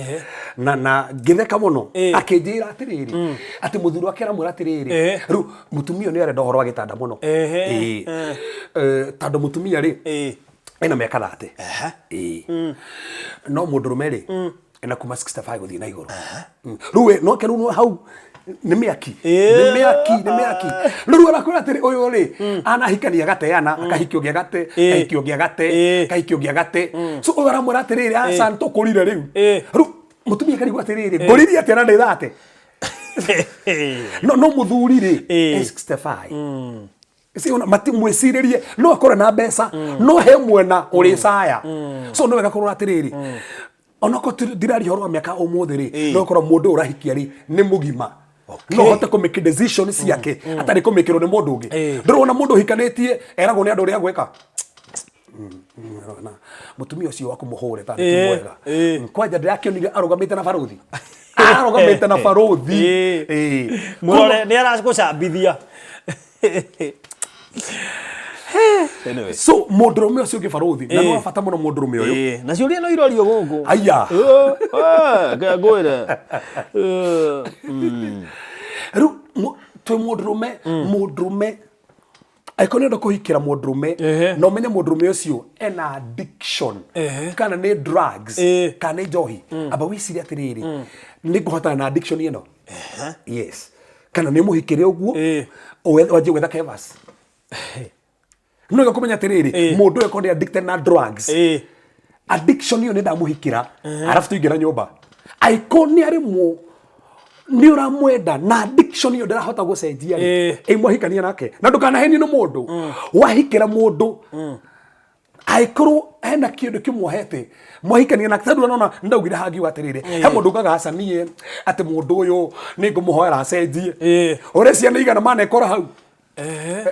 Speaker 2: na ngitheka muno akinjira atiriri ati muthuri wake aramwira atiriri riu mutumia ni arenda uhoro wa gitanda muno tando mutumia ri ena miaka 30 no mundurume ri ena kuma 65 guthii na iguru riu no kenu no hau ni miaki riu arakwira atiri uyu ri anahikania gateana akahikio gia gate kahikio gia gate kahikio gia gate so uyu aramwira atiriri aca ntukurire riu riu mutumia karigwa atiriri nguriri atia na ndithate no muthuri ri 65 si ona mati mwiciririe no akore na mbeca no he mwena uri saya so no wega korwo atiriri onako dirari horo miaka umuthi ri no korwo mundu urahikia ri ni mugima no hote ko make decisions yake atari ko make ro ni mundu ungi ndurona mundu hikanetie eragwo ni andu ri agweka mutumia ucio wako muhure ta ni mwega kwaja ndirakionire arugamite na baruthi arugamite na baruthi
Speaker 1: murore ni aragucambithia anyway.
Speaker 2: So mundurume ucio gibaruthi na no afata muno mundurume uyu
Speaker 1: na ciuria no irorio gugu
Speaker 2: aya
Speaker 1: ngwira
Speaker 2: ru twe mundurume aikoni ndo kuhikira mundurume no menye mundurume ucio ena addiction kana ni drugs kana ni njohi aba wiciria atiriri ni kuhotana na addiction ino yes kana ni muhikire uguo waje gwetha kevas no ga kumenya atiriri mundu eko ni addicted na drugs addiction iyo ni ndamuhikira arafu tuingira nyumba aikoni ari mu ni uramwenda na addiction iyo ndarahota gucenjia mwahikania nake na ndukanaheni no mundu wahikira mundu aikoro ena kindu kimwohete mwahikania nake tandu nona ndaugire hagi watiriri he mundu ngagacanie ati mundu uyu ni ngumuhoera acenjie urecia ni igana mana ekora hau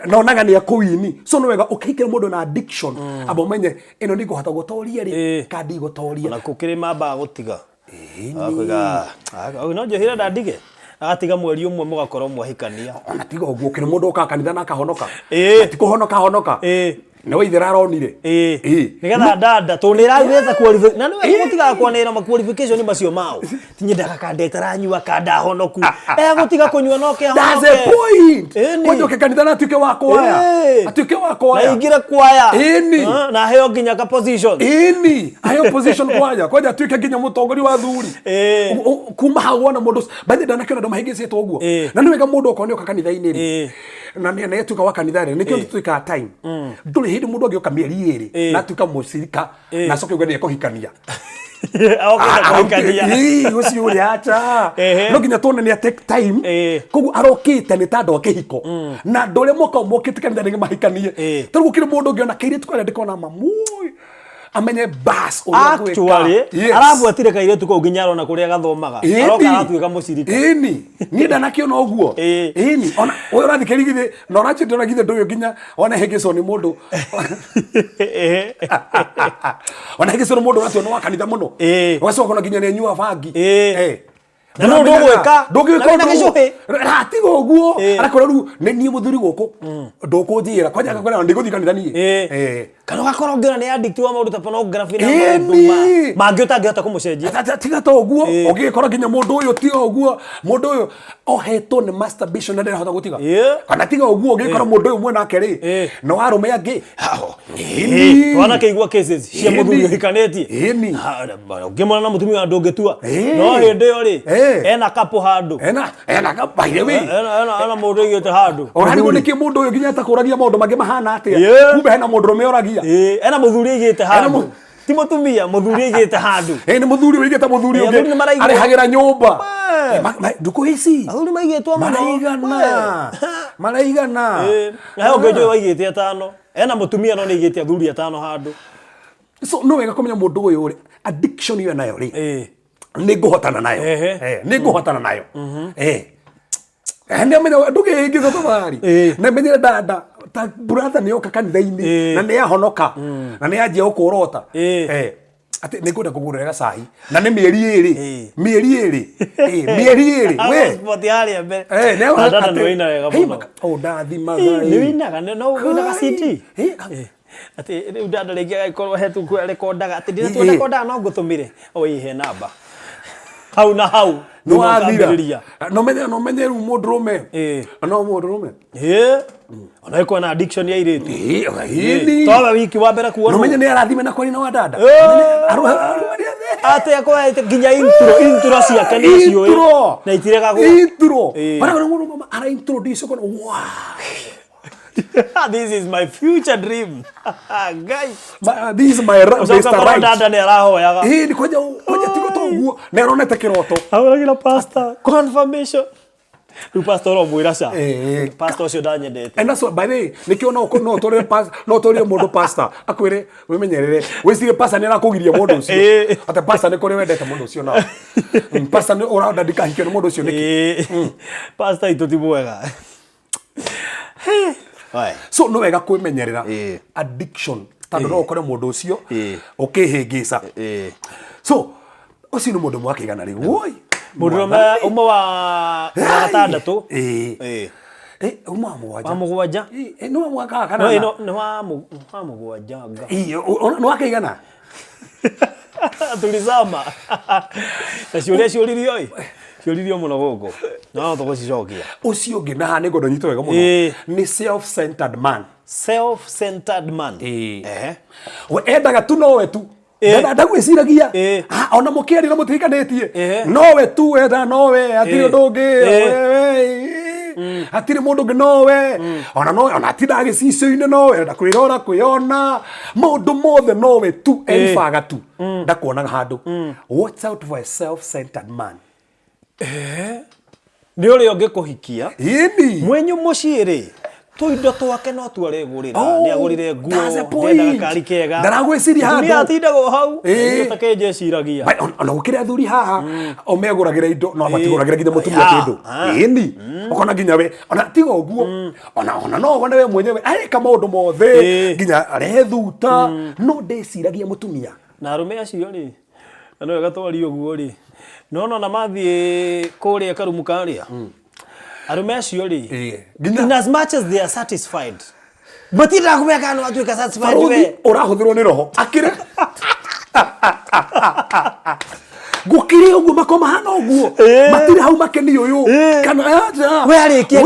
Speaker 2: no naga ni akuini so no wega ukikira mundu na addiction abo menye ino ni guhota gutoria ri kandi gutoria
Speaker 1: na kukiri mamba gutiga akwiga no johira ndandige agatiga mweri umwe mugakorwo mwahikania
Speaker 2: ona tiga uguo kire mundu ukakanitha na kahonoka atikuhonoka na waithira aronire
Speaker 1: nigetha ndanda tunira wetha qualify na niwe gutiga kwanira ma qualification macio mao tinyenda kakandetara nyua kanda honoku gutiga kunyua no ke honoke
Speaker 2: that's a point kwenye kanitha na tuke wako waya atuke wako waya
Speaker 1: na ingira kwaya na heo ginya ka position
Speaker 2: ayo position kwaya kwenye tuke ginya mutongori wa thuri kuma hagona mundu bathi ndana kiona ndo mahigicetwo guo na niwega mundu okone kanitha iniri na ne tuka wa kanitha ri nikyo tuika time nduri hindi mundu agioka mieri iri na tuka mucirika na coke gwene ekohikania ucio uri acha no ginya tone ni take time kogu arokite ni tando akihiko na ndore moka mokite kanitha ni mahikanie tarugo kire mundu ngiona kaire tukana ndikona mamui amenye bas
Speaker 1: actually arabuatire kaire tuko nginyaro na kuria gathomaga aroka aratuika mucirika
Speaker 2: ni ndanakiona uguo ni ona uyu rathikirigithe na ona chitona githe nduyo nginya ona hegeso ni mundu ona hegeso ni mundu ratio no wakanitha muno wacoka na nginya ni nyua bangi
Speaker 1: no ndugweka
Speaker 2: ndugweka gicuhi ratigo uguo arakora ru ni muthuri guku ndukunjira kwanja akakora ndiguthi kanitha nie
Speaker 1: kana gakora ngira ni addict wa maundu ta pornography na maundu mangi utangihota kumucenjia
Speaker 2: tiga to uguo ugikora nginya mundu uyu ti uguo mundu uyu ohetwo ni masturbation na ndehota gutiga kana tiga uguo ugikora mundu uyu mwena akeri no warume angi
Speaker 1: twana keigua cases cia muthuri hikanetie ngimona na mutumia ndungitua no hindi yo ri ena kapo handu
Speaker 2: ena kapo irewe
Speaker 1: ena mundu igite handu
Speaker 2: orani ni ki mundu uyu nginya takuragia maundu mangi mahana atia kumbe hena mundu rume oragia
Speaker 1: ena muthuri igite handu ti mutumia muthuri igite handu
Speaker 2: ni muthuri igite muthuri ungi ari hagira nyumba nduko hici
Speaker 1: athuri maigitwo
Speaker 2: maraigana
Speaker 1: na ongejo waigite atano ena mutumia no ni igite athuri atano handu
Speaker 2: so no wega kumenya mundu uyu ri addiction yo nayo ri ni nguhotana nayo ni nguhotana nayo ndio menya nduge ingizo tofari na menya dada ta brother ni oka kanitha-ini na ni ahonoka na ni ajia ukurota ati nĩngwenda kũgũrĩra gacai na nĩ mĩeri ĩrĩ we
Speaker 1: sport ya mbere
Speaker 2: dada
Speaker 1: nĩ wĩna wega mũno
Speaker 2: ndathimaga
Speaker 1: nĩ wĩnaga no wĩnaga CD ati rĩu dada rĩngĩ agĩkorwo hetu rekordaga ati ndĩna rekordaga no ngũtũmĩre oihe namba hau na hau
Speaker 2: no athira no menye rĩu mũndũrũme no mũndũrũme
Speaker 1: ona iko na addiction ya iretu toba wiki wa mbere kuona
Speaker 2: no menye nĩ arathime na kwani na wa dada
Speaker 1: ate akoete nginya intro ciake nĩ cio na itirega go
Speaker 2: intro bara mũndũ ara introduce kono wow
Speaker 1: this is my future dream guys
Speaker 2: this is my Mr. Right
Speaker 1: dada nĩ arahoyaga
Speaker 2: ni koja tigo toguo nĩ aronete kiroto
Speaker 1: ahora pastor confirmation rĩu pastor omwĩra ca pastor ũcio ndanyendete
Speaker 2: and that's what by the way nikio no tore mũndũ pastor akwĩre wĩmenyerere wĩcire pastor nĩ arakũgiria mũndũ ũcio ate pastor nĩ kũrĩ wendete mũndũ ũcio na pastor nĩ ũrenda ndikahikio nĩ mũndũ ũcio nĩkĩ
Speaker 1: pastor itu ti mwega
Speaker 2: so no wega kwĩmenyerera addiction tondũ no ũkore mũndũ ũcio ũkĩhĩngĩca so ũcio nĩ mũndũ mwakĩgana rĩu woi
Speaker 1: mũndũrũme ũmwe wa gatandatũ
Speaker 2: uma
Speaker 1: wa mũgwanja
Speaker 2: no wa mwaka kana
Speaker 1: nĩ wa mũgwanja
Speaker 2: no wakĩgana
Speaker 1: tulizama na ciũririo mũno gũkũ no tũgũcicokia
Speaker 2: ũcio ũngĩ na nĩ ngũndũ nyitwo wega mũno nĩ self-centered man we endaga tu nowe tu ndagwĩciragia ona mũkĩarĩ na mũtikanĩtie nowe tu wenda nowe hatirĩ ũndũ ũngĩ hatirĩ mũndũ ũngĩ nowe ona atinda agĩcicio-inĩ nowe enda kwĩyona maũndũ mothe nowe tu embaga tu ndakuonaga handũ watch out for a self-centered man
Speaker 1: nĩ ũrĩa ũngĩkũhikia mwenyu mũciĩ-rĩ tũindo twake no twaregũrĩra nĩ agũrĩre nguo ndendaga gakari kega
Speaker 2: ndaragwĩciria handũ
Speaker 1: nĩ atindaga hau ũtakĩnjeciragia
Speaker 2: ona gũkĩrĩ athuri haha omegũragĩra indo no matigũragĩra nginya mũtumia kĩndũ ĩni ũkona nginya we ona tiga ũguo ona no wone we mwenyewe areka maũndũ mothe nginya arethuta no ndeciragia mũtumia
Speaker 1: na arũme acio-rĩ na no wega twarie ũguo-rĩ nona mathiĩ kũrĩa karumu karĩa arũme acio-rĩ in as much as they are satisfied matindaga kũmeka no atuĩka satisfied we
Speaker 2: ũrahũthĩrwo nĩ roho akĩre gũkĩrĩ ũguo makoma hana ũguo matirĩ hau makeni ũyũ kana
Speaker 1: we arĩkia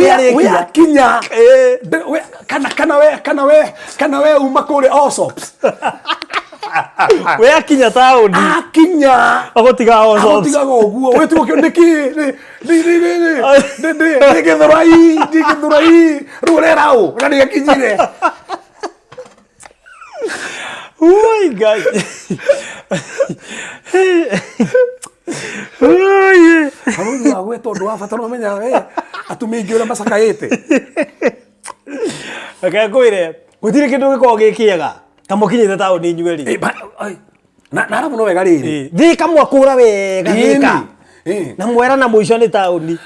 Speaker 2: kana we uma kũrĩ Allsops
Speaker 1: we akinya taũni agũtiga
Speaker 2: Allsops ũguo wĩtuo nĩkĩ nĩ gĩthũrai rĩu ũrera ũ na nĩgakinyire
Speaker 1: ui ngai
Speaker 2: hamwe wagwe tondũ wa bata no menya atumia aingĩ ũrĩa macakaĩte
Speaker 1: reke ngwĩre gũtirĩ kĩndũ gĩkoragwo gĩ kĩega ta mũkinyĩte taũni inyuĩ-rĩ
Speaker 2: na arabu no wega rĩrĩ
Speaker 1: thika mwakũra wega thika na mwera na mũico nĩ taũni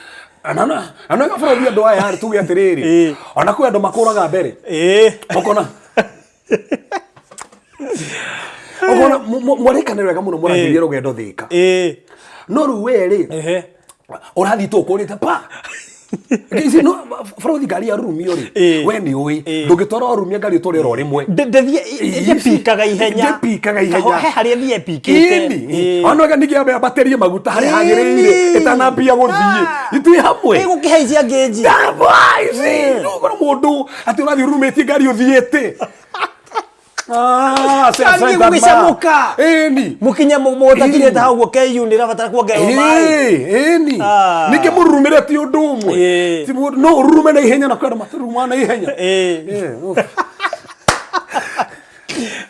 Speaker 2: ana gabũrũri andũ aya harĩ tuge atĩrĩrĩ ona kwĩ andũ makũraga mbere ũkona mwarĩkanĩra wega mũno mũrathiĩ rũgendo thika no rĩu we-rĩ ũrathiĩ tũkũrĩte pa bũrũri ngari ya rurumio-rĩ we nĩ ũĩ ndũngĩtwara rurumia ngari ũtũrĩra o rĩmwe
Speaker 1: ndĩpikaga ihenya he harĩa thiĩ ĩpikĩte
Speaker 2: ona wega ningĩ ambaterie maguta harĩa hagĩrĩire ĩtanambia gũthiĩ ithuĩ hamwe
Speaker 1: ĩgũkĩhaicia ngĩnji
Speaker 2: ũkona mũndũ atĩ ũrathiĩ ũrumĩtie ngari ũthiĩte
Speaker 1: gũgĩcamũka mũkinya mũtakinyĩte hau guo KU nĩrabatara kuongererwo maĩ
Speaker 2: ningĩ mũrurumĩre ti ũndũ ũmwe no ũrurume na ihenya na kwenda mataruruma na ihenya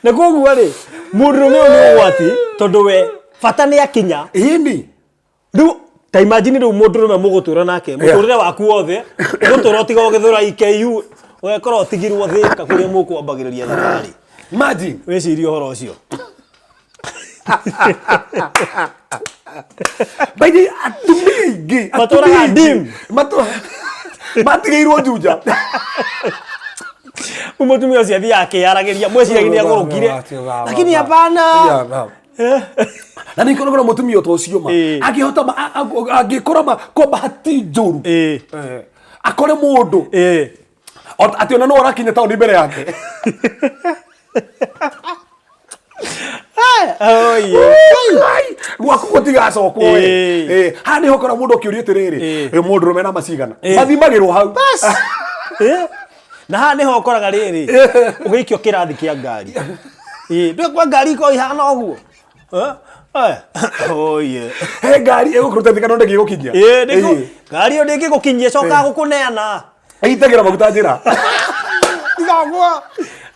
Speaker 1: na koguo-rĩ mũndũrũme ũyũ nĩ ũgwati tondũ we bata nĩ akinya rĩu ta imagine rĩu mũndũrũme mũgũtũra nake mũtũrĩre waku wothe ũgũtũra ũtiga ũgĩthũra KU ũgekorwo ũtigirwo thĩka kũrĩa mũkwambagĩrĩria thabarĩ
Speaker 2: imagine
Speaker 1: wĩcirie ũhoro ũcio
Speaker 2: baidi atumia aingĩ
Speaker 1: matũraga dim
Speaker 2: matigĩirwo njunja
Speaker 1: mũtumia ũcio athiaga akĩaragĩria mwĩciragia nĩagũrũkire lakini hapana
Speaker 2: Na nä koragwo na mũtumia to cio ma angĩhota angĩkorwo kwamba hati njũru akore mũndũ atĩ ona no arakinya taũni mbere yake gwaku gũtigacokwo haha nĩho kora mũndũ akĩũria atĩrĩrĩ mũndũrũme na macigana mathimagĩrwo hau
Speaker 1: na haha nĩho ũkoraga rĩrĩ ũgĩikio kĩrathi kĩa ngari ndũĩ kwa ngari iko ihana ũguo
Speaker 2: he ngari ĩgũkũruta thigano ndĩgĩgũkinyia
Speaker 1: ngari ĩyo ndĩngĩgũkinyia cokaga gũkũneana
Speaker 2: ĩitagĩra maguta njĩra
Speaker 1: tigagwo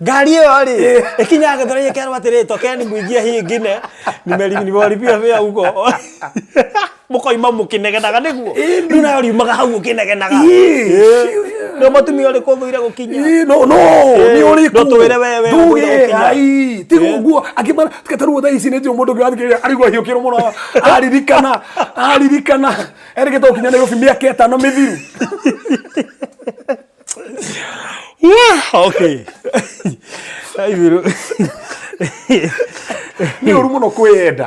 Speaker 1: ngari ĩyo rĩ ĩkinyaga gĩthoro-inĩ kĩarwo atĩrĩ tokeni mũingie hiĩ ngine nimelipia fare huko mũkoima mũkĩnegenaga nĩguo rĩu nayo riumaga hau ũkĩnegenaga no mũtumia ũrĩkũ ũthũire gũkinya
Speaker 2: no nĩ ũrĩkũ
Speaker 1: no twĩre wewe
Speaker 2: ndũgĩ tiga ũguo angĩmara tikatarwo thaa ici nĩ njũ mũndũ ũngĩ wathikĩrĩria arigwo hiũkĩrwo mũno aririkana erĩgĩte gũkinya Nairobi mĩaka 5 mĩthiru
Speaker 1: okay
Speaker 2: nĩ ũru mũno kwĩenda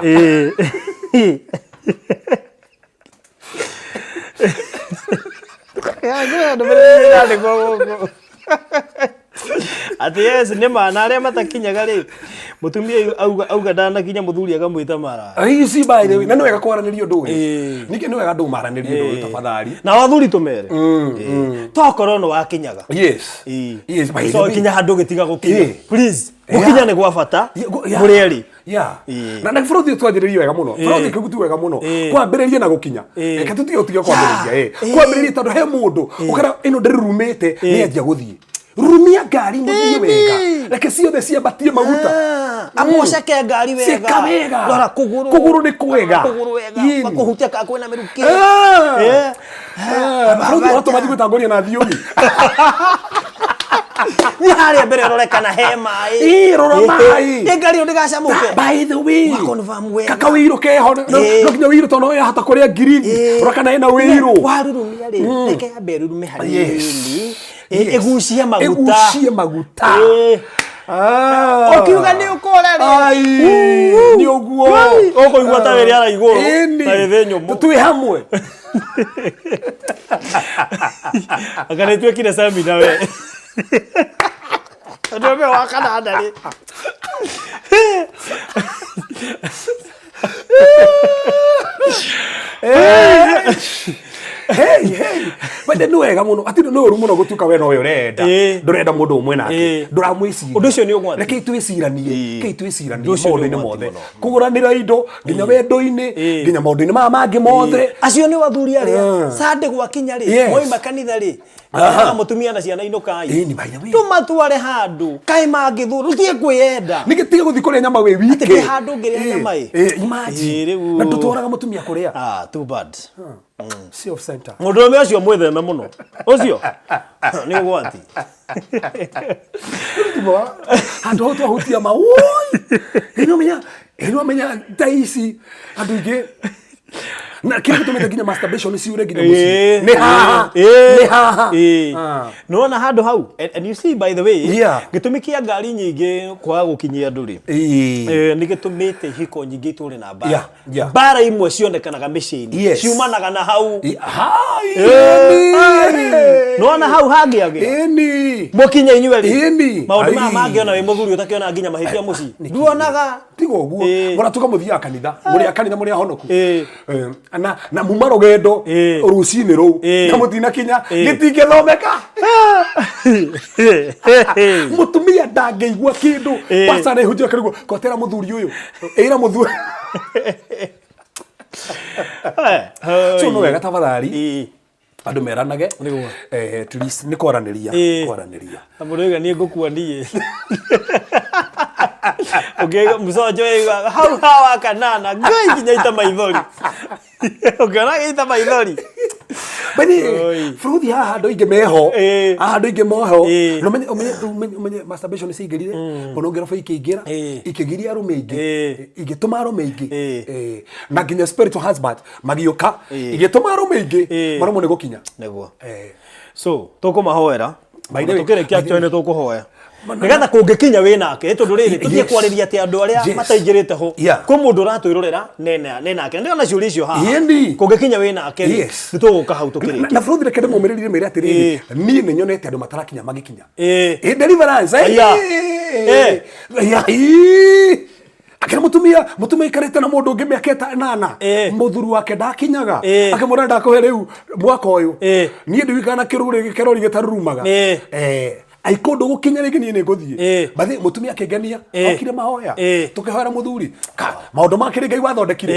Speaker 1: ati yes nĩ mana arĩa matakinyaga rĩ mũtumia auga ndanakinya mũthuri akamwĩta mara
Speaker 2: ici by the way na nĩ wega kwaranĩria ũndũ ũyũ ningĩ nĩ wega andũ maranĩrie ũndũ ũyũ tafadhali
Speaker 1: na wathuri tũmere tokorwo nĩ wakinyaga
Speaker 2: yes
Speaker 1: so kinya handũ gĩtiga gũkinya please gũkinya nĩ gwa bata mũrĩ erĩ
Speaker 2: na bũrũri twanjĩrĩrie wega mũno bũrũri kĩgutu wega mũno kwambĩrĩria na gũkinya reke tũtige kwambĩrĩria kwambĩrĩria tondũ he mũndũ ũkara ĩno ndĩrurumĩte nĩ anjia gũthiĩ rumia ngari mũthiĩ wega reke ciothe ciambatie maguta
Speaker 1: amoceke ngari wega rora
Speaker 2: kũgũrũ nĩ kwega
Speaker 1: kũhutia ka kwĩna mĩrukĩ
Speaker 2: bũrũri watũmathi gwĩtangoria na thioni
Speaker 1: ni harĩa mbere rorekana he maĩ
Speaker 2: rora maĩ
Speaker 1: ngari ĩyo ndĩgacamũke
Speaker 2: by the way
Speaker 1: confirm wega
Speaker 2: kaka wĩirũ keho no kinya wĩirũ tondũ no yahota kũrĩa ngirithi rorekana ĩna wĩirũ
Speaker 1: warurumia rĩ reke yambe rurume hanini ĩgucie maguta ũkiuga nĩ ũkũre rĩ
Speaker 2: nĩ ũguo
Speaker 1: ũkũigua ta wĩrĩ ara igũrũ na ĩthĩ nyũmũ
Speaker 2: twĩ hamwe
Speaker 1: aka nĩ twĩkire seminar we ndũme wa Canada rĩ
Speaker 2: wende nĩ wega mũno atĩ nĩ ũru mũno gũtuĩka we no we ũrenda ndũrenda mũndũ ũmwe nake ndũramwĩciria
Speaker 1: ũndũ ũcio nĩ ũgwati
Speaker 2: reke twĩciranie maũndũ-inĩ mothe kũgũranĩra indo nginya wendo-inĩ nginya maũndũ-inĩ maya mangĩ mothe
Speaker 1: acio nĩ wathuri arĩa Sunday gwakinya rĩ moima kanitha rĩ mũtumia na ciana inukai tũmatware handũ kaĩ mangĩthũra ũtige kwĩenda
Speaker 2: nĩgĩtige gũthiĩ kũrĩa nyama wĩ wike
Speaker 1: atĩ handũ ngĩrĩa nyama
Speaker 2: imagine na ndũtwaraga mũtumia kũrĩa
Speaker 1: too bad
Speaker 2: self center
Speaker 1: mũndũrũme ũcio mwĩtheme mũno ũcio nĩ ũgwati
Speaker 2: handũ hau twahutia maũi ĩno menya ta ici andũ ingĩ na kile gĩtũmĩte nginya masturbation ciure nginya mũciĩ nĩ haha
Speaker 1: nona handũ hau and you see by the way gĩtũmi kĩa ngari nyingĩ kwaga gũkinyia andũ rĩ nĩ gĩtũmĩte hiko nyingĩ tũrĩ na bara imwe cionekanaga mĩciĩ-inĩ ciumanaga na hau nona hau hangĩagĩa mũkinye inyuĩ rĩ maũndũ maya mangĩona wĩ mũthuri ũtakĩona nginya mahĩtia mũciĩ nduonaga
Speaker 2: tiga ũguo mũra tũkamũthiaga kanitha mũrĩ ahonoku na muma rũgendo rũcinĩ rũu na mũtinakinya gĩtingĩthomeka mũtumia ndangĩigua kĩndũ pasa nĩhunjia kĩrĩguo kotera mũthuri ũyũ ĩra mũthuri so no wega tafadhali andũ meranage nĩ kwaranĩria
Speaker 1: mũrũiga niĩ ngũkua niĩ ũngĩiga mũconjo wĩiga hau hawa kanana ngai nginya ita maithori ũngĩona gĩita maithori
Speaker 2: bani bũrũri haha andũ aingĩ meho andũ aingĩ moho no menye masturbation ciingĩrire ona ũngĩroba ikĩingĩra arũme aingĩ igĩtũma arũme aingĩ na nginya spiritual husband magĩũka igĩtũma arũme aingĩ marũmwo nĩ gũkinya
Speaker 1: nĩguo so tũkũmahoera tũkĩrĩkia kĩoine tũkũhoya nigetha kungikinya we nake tondu riri tuthie kwariria ati andu aria mataingirite ho ku mundu ratwirorera nene nake ndio na ciuria icio haha kungikinya we nake ni tuguka hau tukiri
Speaker 2: na Frothi reke ndimumiririe mere ati riri nie ni nyonete andu matarakinya magikinya deliverance akira mutumia ikarite na mundu ungi miaka 8 muthuru wake ndakinyaga akimura ndakuhe riu mwaka uyu nie ndiwikana kiruri gikerori gitarurumaga aikondu gukinya ringi nie nguthie bathi mutumia akigenia okire mahoya tukihoera muthuri maundu makire ngai wathondekire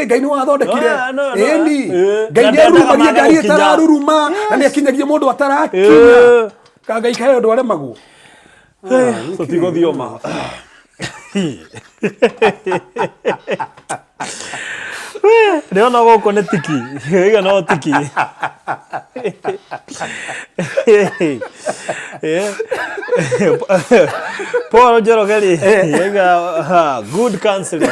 Speaker 2: ngai ni wathondekire ni ngai ni arurumagia ngari itararuruma na ni akinyagia mundu atarakinya ngai kae undu aremagwo
Speaker 1: tutigothioma Leo no go con tiki. Ega no tiki. Paul Jero Kelly. Ega good counseling.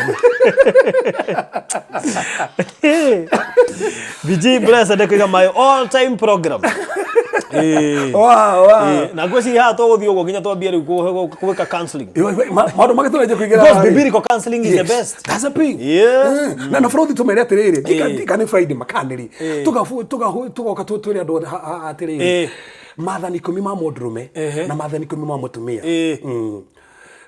Speaker 1: BG Blessed eka my all time program.
Speaker 2: Wow.
Speaker 1: Na gweci ha to guthio go ginya twambie riu kuweka counseling.
Speaker 2: Maundu make tureje kuigira.
Speaker 1: Because biblical counseling is the best.
Speaker 2: That's a thing.
Speaker 1: Yeah.
Speaker 2: Na Frothi tumere atiriri. Dika Friday makaniri. Tugoka twiri andu atiriri. Mathani 10 ma mundurume na mathani 10 ma mutumia.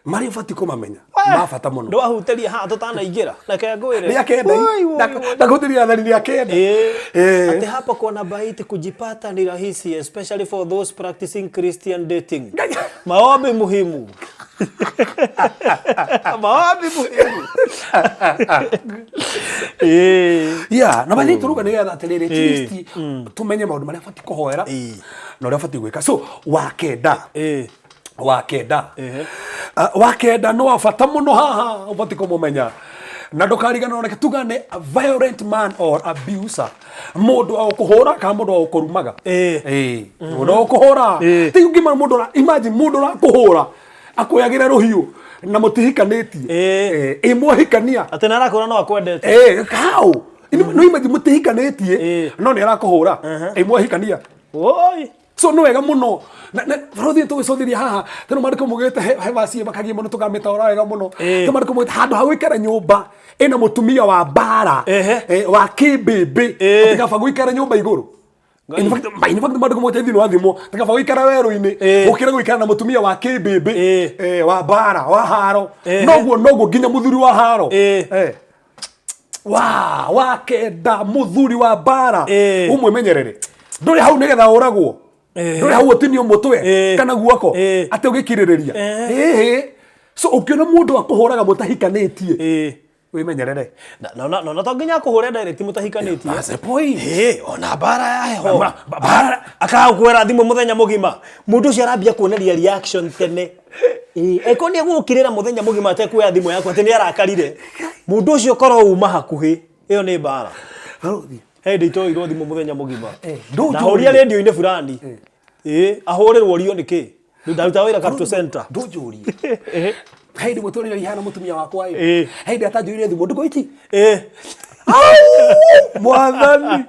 Speaker 2: Mari fati kumamenya. Mafata muno.
Speaker 1: Ndo ahuteri ha tutanaingira. Reke ngwire.
Speaker 2: Ni akenda. Ndakutiri athani ni akenda.
Speaker 1: Ati hapa kuna bahati kujipata ni rahisi, especially for those practicing Christian dating. Maombi muhimu. Maombi muhimu.
Speaker 2: Yeah, na bali turuga ni atiriri Kristi tumenye maundu maria fati kuhoera. Na uria fati gwika. So wakenda. Wakenda no afata muno haha ubati kumumenya na ndukarigana oneke tugane a violent man or abuser mundu akuhura ka mundu akurumaga mundu akuhura ti ngima mundu imagine mundu akuhura akoyagira ruhiu na mutihikanitie imwahikania
Speaker 1: ati narakura no akwendete
Speaker 2: how no imagine mutihikanitie no ni arakuhura imwahikania
Speaker 1: oi
Speaker 2: so no wega muno na Frothi tuwicothiria haha teno mariko mugete hevacie makagie muno tugametora wega muno to mariko mugete handu hawikara nyumba ina mutumia wa bara wa kibebe tikaba gwikara nyumba iguru in fact mariko mugete thini wa thimo tikaba gwikara weru-ini ukira gwikara na mutumia wa kibebe wa bara wa haro noguo nginya muthuri wa haro wakenda muthuri wa bara umwe menyerere nduri hau nigetha uragwo nduri hau utinio mutwe kana guoko ate ugikiririria so ukiona mundu akuhuraga mutahikanitie wimenyerere
Speaker 1: na to nginya akuhure direct mutahikanitie
Speaker 2: that's the point
Speaker 1: ona bara ya heho bara akakwera thimu muthenya mugima mundu cio arambia kuoneria reaction tene eko ni gukirira muthenya mugima ate kuya thimu yakwa ate ni arakarire mundu ucio korwo uma hakuhi iyo ni bara Hey, to iro thimu muthenya mugima. Na horia radio-ini fulani. Ahorerwo rio niki. Ndaruta wira Capital Center.
Speaker 2: Ndunjurie. Heidi mutonire ihana mutumia wakwa Heidi atanjuire thimu ndugoiti. Mwathani.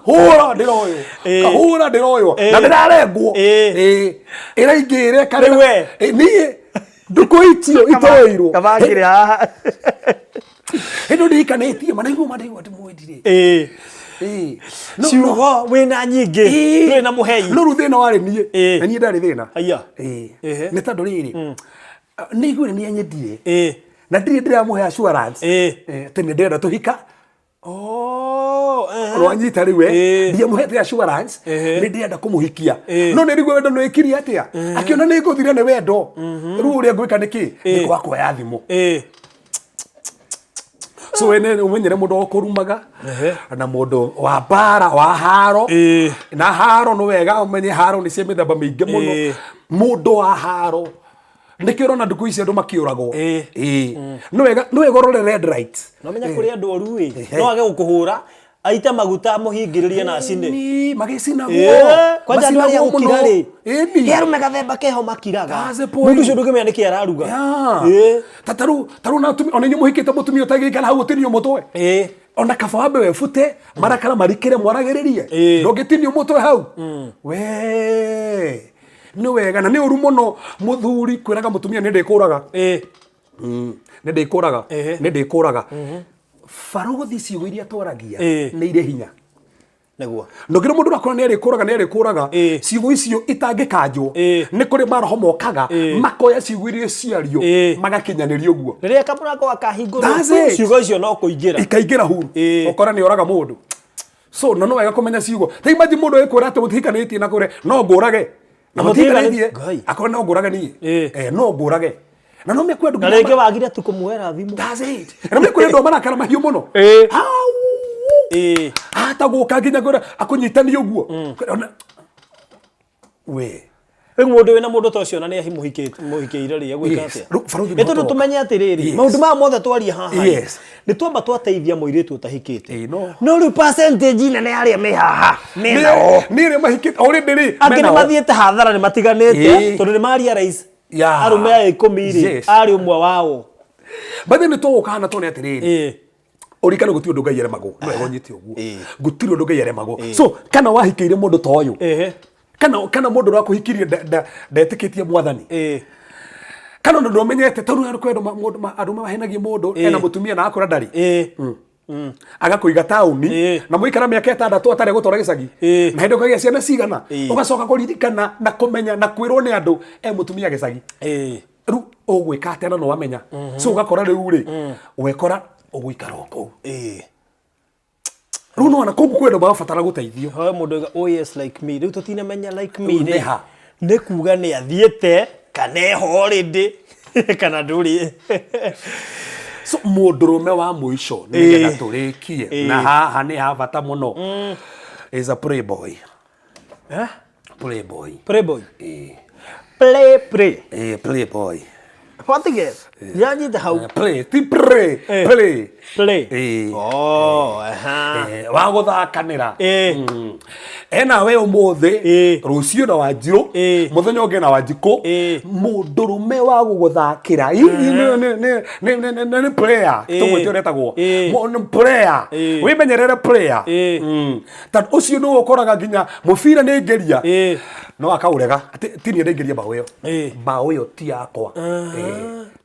Speaker 2: Hura ndiroyo. Kahura ndiroyo. Na ndirarengwo. Iraingire kare. Nie. Ndugoitio itoirwo.
Speaker 1: Kabagire haha.
Speaker 2: Hendo ndikanitie manaigu ati mwendire.
Speaker 1: Ciugo wina nyingi wina muhei
Speaker 2: no ruthina wari nie na nie ndari thina
Speaker 1: aya
Speaker 2: ni tandu riri ni igure ni anyendire na ndira muhe assurance tene ndenda tuhika rwanyita riwe ndia muhete assurance ni ndenda kumuhikia no ni rigwe wendo no ikiria atia akiona ni nguthire ni wendo ru uria ngwika niki ni kwakwa ya thimu so wene umenyere mundu okurumaga na mundu wa bara wa haro na haro no wega umenye haro ni cia mithemba mingi muno mundu wa haro ndikiro na nduku ici andu makiuragwo no wega urore red light
Speaker 1: no menya kuri andu oru no age gukuhura aita maguta muhingiririe na cine
Speaker 2: ni magisina
Speaker 1: kwanja ndu ya gukirari yeru megathemba keho makiraga mundu cio ndugimenya niki araruga
Speaker 2: tataru na tumi onenye muhikite mutumia utagikana hau utinio mutwe ona kafambe we fute marakara marikire mwaragiririe ndogitinio mutwe hau we ni wega na ni uru muno muthuri kwiraga mutumia ni ndikuraga ni ndikuraga barothi ciugo iria twaragia ni ire hinya
Speaker 1: naguo
Speaker 2: ndogire mundu akora ni arikuraga ciugo icio itangikanjwo ni kuri maroho mokaga makoya ciugo iria ciario magakinyanirio guo
Speaker 1: riria kamurango akahingurwo ciugo icio no kuingira
Speaker 2: ikaingira huru ukora ni oraga mundu so no wega kumenya ciugo ta imagine mundu ekwira ati mutihikanitie na kure no ngurage na mutihikanitie akora no ngurage ni no ngurage na no mekwe ndugu
Speaker 1: na rege wagire tu kumuhera thimu
Speaker 2: that's it na mekwe ndo marakara mahiu muno hata guka nginya gura akunyitani uguo we
Speaker 1: mundu wina mundu tocio na ni muhikiire ri gwika atia eto tumenye atiriri maundu ma mothe twaria haha ni twamba twateithia muiritu utahikite no ri percentage ina ni aria me haha
Speaker 2: ni ri mahikite already ri
Speaker 1: akini mathiete hathara ni matiganete tondu ni maria rais arume ya 10 ari umwe wao
Speaker 2: bathe ni twokana tone atiriri urikana guti undu ngaiere mago no egonyite uguo gutiri undu ngaiere mago so kana wahikiire mundu toyo kana mundu rakuhikirie ndetikitie mwathani kana ndu ndomenyete taru ari kwendo mundu andu mahenagie mundu ena mutumia na akora ndari agakuiga tauni na muikara miaka 6 atare gutwara gicagi na hindo kagia ciana cigana ugacoka kuririkana na kumenya na kwirwo ni andu mutumia gicagi ru ugwika atena no wamenya so ugakora riu ri wekora uguikara uko ru no na kugu kwendo bafatara guteithio
Speaker 1: ha mundu oh yes like me riu tutina menya like me ne kuga ni athiete kana horinde kana nduri
Speaker 2: so mundurume wa muico ni getha turikie na haha ni ha bata muno is a playboy playboy playboy
Speaker 1: what again yani the how
Speaker 2: play
Speaker 1: oh
Speaker 2: wa guthakanira ena we umuthi rucio na wanjiru muthenya ungi na wanjiko mundurume wa guguthakira ni player tumwite uretagwo player wimenyerere player ta ucio no ukoraga nginya mubira ni ngeria no akaurega tini ndengeria bao yo ti yakwa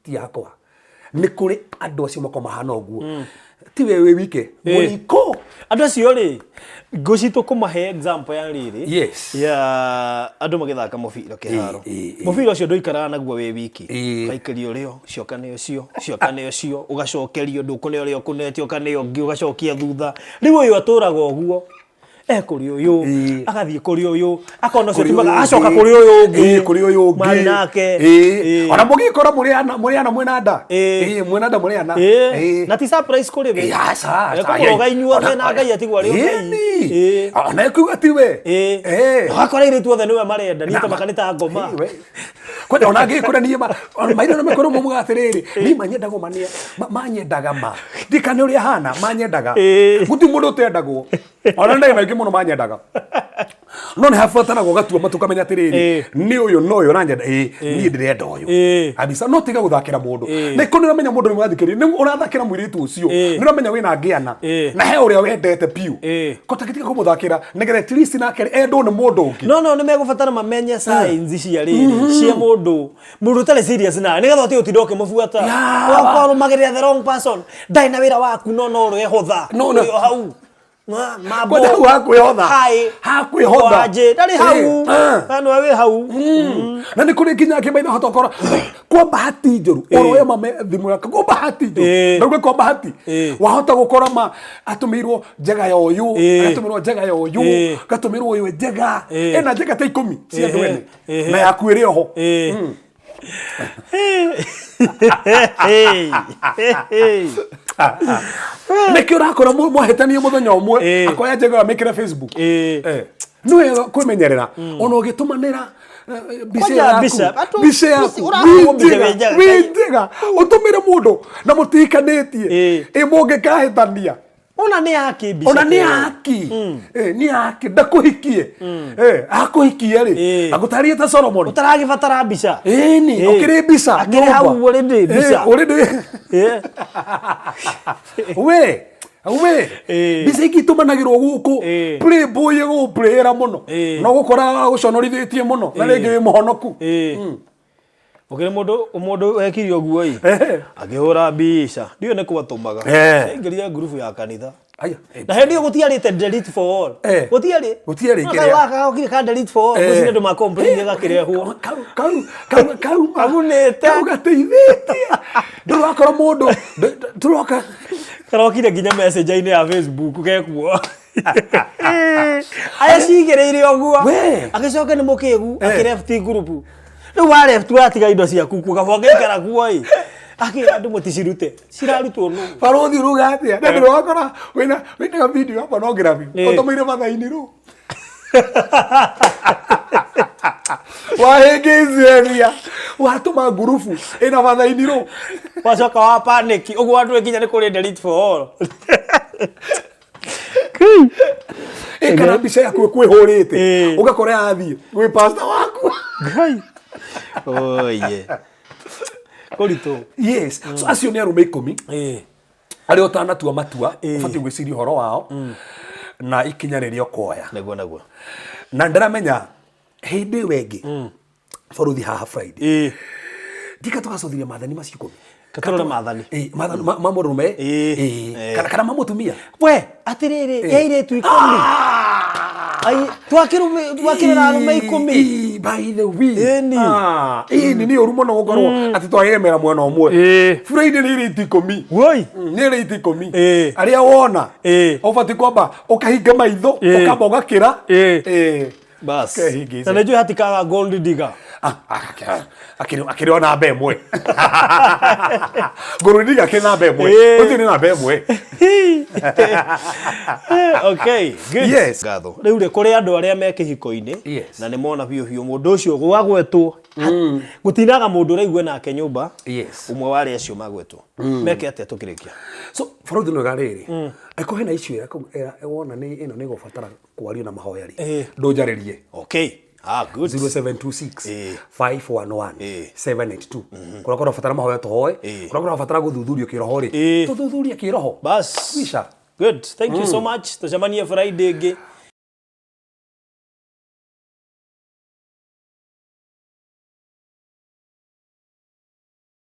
Speaker 2: ti yakwa ni kuri andu acio mako mahana uguo ti wewe wike muriko
Speaker 1: andu acio ri ngocito kumahe example ya riri
Speaker 2: yes
Speaker 1: ya andu magithaka mubira kiharo mubira ucio ndoikaraga naguo we wiki kaikari urio ciokane ucio ugacokerio ndukune urio kunetio kane ungi ugacokia thutha riu uyu aturaga uguo kuri uyu agathie kuri uyu akona cio timaga acoka kuri uyu ungi mari nake
Speaker 2: ona mugikora muriana mwenanda mwenanda muriana
Speaker 1: na ti surprise kuri we kuroga inyuo na ngai atigwa ri
Speaker 2: ona kuga tiwe
Speaker 1: akora ire tuothe niwe marenda ni ta makanita ngoma
Speaker 2: kwenda ona ngikora ni maira na makoro muga atiriri ni manyendago mania manyendaga ma ndikane uri hana manyendaga guti mundu tendagwo ona ndai muno manyendaga no ni hafatana gogatua matuka menya atiriri ni uyu no uyu ranyenda ni ndirenda uyu abisa no tiga guthakira mundu ni kunira menya mundu ni mwathikiri ni urathakira mwiritu ucio ni uramenya wina ngiana na he uria wendete piu kotakitika kumuthakira nigetha trist nake endo ni mundu ungi
Speaker 1: no ni megufatana mamenye signs cia riri cia mundu tale serious na nigetha utiutindoke mubuata wakoro mageria the wrong person dai na wira waku no ro ehotha no hau
Speaker 2: mabo hakwihotha
Speaker 1: waje ndari hau ano we hau
Speaker 2: na ni kuri kinya kibaina hotokora kwa bahati njuru oroya mame thimu yaka kwa bahati njuru ndugu kwa bahati wahota gukora ma atumirwo njega ya uyu atumirwo njega ya uyu gatumirwo uyu njega ena njega ta 10 cia ndwene na yakwire oho Meke urakora muhetanie muthenya umwe akoya njega mekira Facebook no kwimenyerera ona ugitumanira bisha yaku winjega utumire mundu na mutikanĩtie mũngĩkahĩtania
Speaker 1: ona ni haki bisha
Speaker 2: ona ni haki ni haki ndakuhikie akuhikie ri agutarie ta Solomon
Speaker 1: utaragibatara bisha
Speaker 2: ni ukiri bisha
Speaker 1: akiri hau already bisha
Speaker 2: already we aume bica ingĩ itumanagĩrwo gũkũ playboy gũplayera mũno no gũkora gũconorithitie mũno na rĩngĩ wĩ mũhonoku
Speaker 1: Ukire mundu wekiri oguo i akihura mbica ndio ne kwatumaga ingiria group ya kanitha na hendio gutiarite delete for all gutiari kire waka ukire ka delete for all mucine ndo ma complain gakirehwo
Speaker 2: kau
Speaker 1: agunete
Speaker 2: ugateithĩtie ndũrakora mũndũ tũroka
Speaker 1: karokire nginya message ine ya Facebook gekuo aya cigereire oguo agicoka ni mukigu akirefti group riu wa left watiga indo ciaku kugaboga ikara kuoi akira andu muticirute cirarutwo no
Speaker 2: barothi ruga atia na ndio wakora wina video hapa no graphic utomeire mathaini ru wahegezeria watuma gurufu ina mathaini ru
Speaker 1: wacoka wa panic uguo andu ekinya ni kuri delete for all
Speaker 2: ikara bica yaku kwihurite ugakora athie wi pastor waku
Speaker 1: gai oye Korito.
Speaker 2: Yes. So acio ni arume 10. Ari otanatua matua, ufati gwiciria horo wao. Na ikinya ririo koya.
Speaker 1: Naguo.
Speaker 2: Na ndiramenya hindi wengi. Faruthi haha Friday. Dika tukacothiria mathani macio 10.
Speaker 1: Katorora mathani.
Speaker 2: Mathani mamurume. Kana mamutumia.
Speaker 1: We, atiriri, yaire tu 10. Ai, twakirira arume 10.
Speaker 2: By the way. Ni oru muno gukorwo ati twagemera mwena omwe. Friday ni riti 10.
Speaker 1: Woi,
Speaker 2: ni riti 10. Aria wona. Ofati kwamba ukahinga maitho, ukamba ugakira.
Speaker 1: Bas. Na najua hatikaga gold digger.
Speaker 2: Akiri na bemwe. Gold digger kina bemwe. Uti ni na bemwe.
Speaker 1: Okay, good.
Speaker 2: Yes.
Speaker 1: Gatho. Riu ri kuri andu aria me kihiko-ini na ni mona biu mundu ucio gwagwetwo. Gutinaga mundu raigwe nake nyumba. Umwe wari acio magwetwo. Meke atia tukirikia.
Speaker 2: So Faruthi no gariri. Eko hena issue wona ni ino ni gubatara kwario na mahoya ri. Ndunjaririe.
Speaker 1: Okay. Good.
Speaker 2: 0726 511 782. Kurakora fatara mahoya tohoe. Kurakora fatara guthuthurio kiroho ri. Tuthuthuria kiroho.
Speaker 1: Bas.
Speaker 2: Wisha.
Speaker 1: Good. Thank you so much. Tucemanie Friday.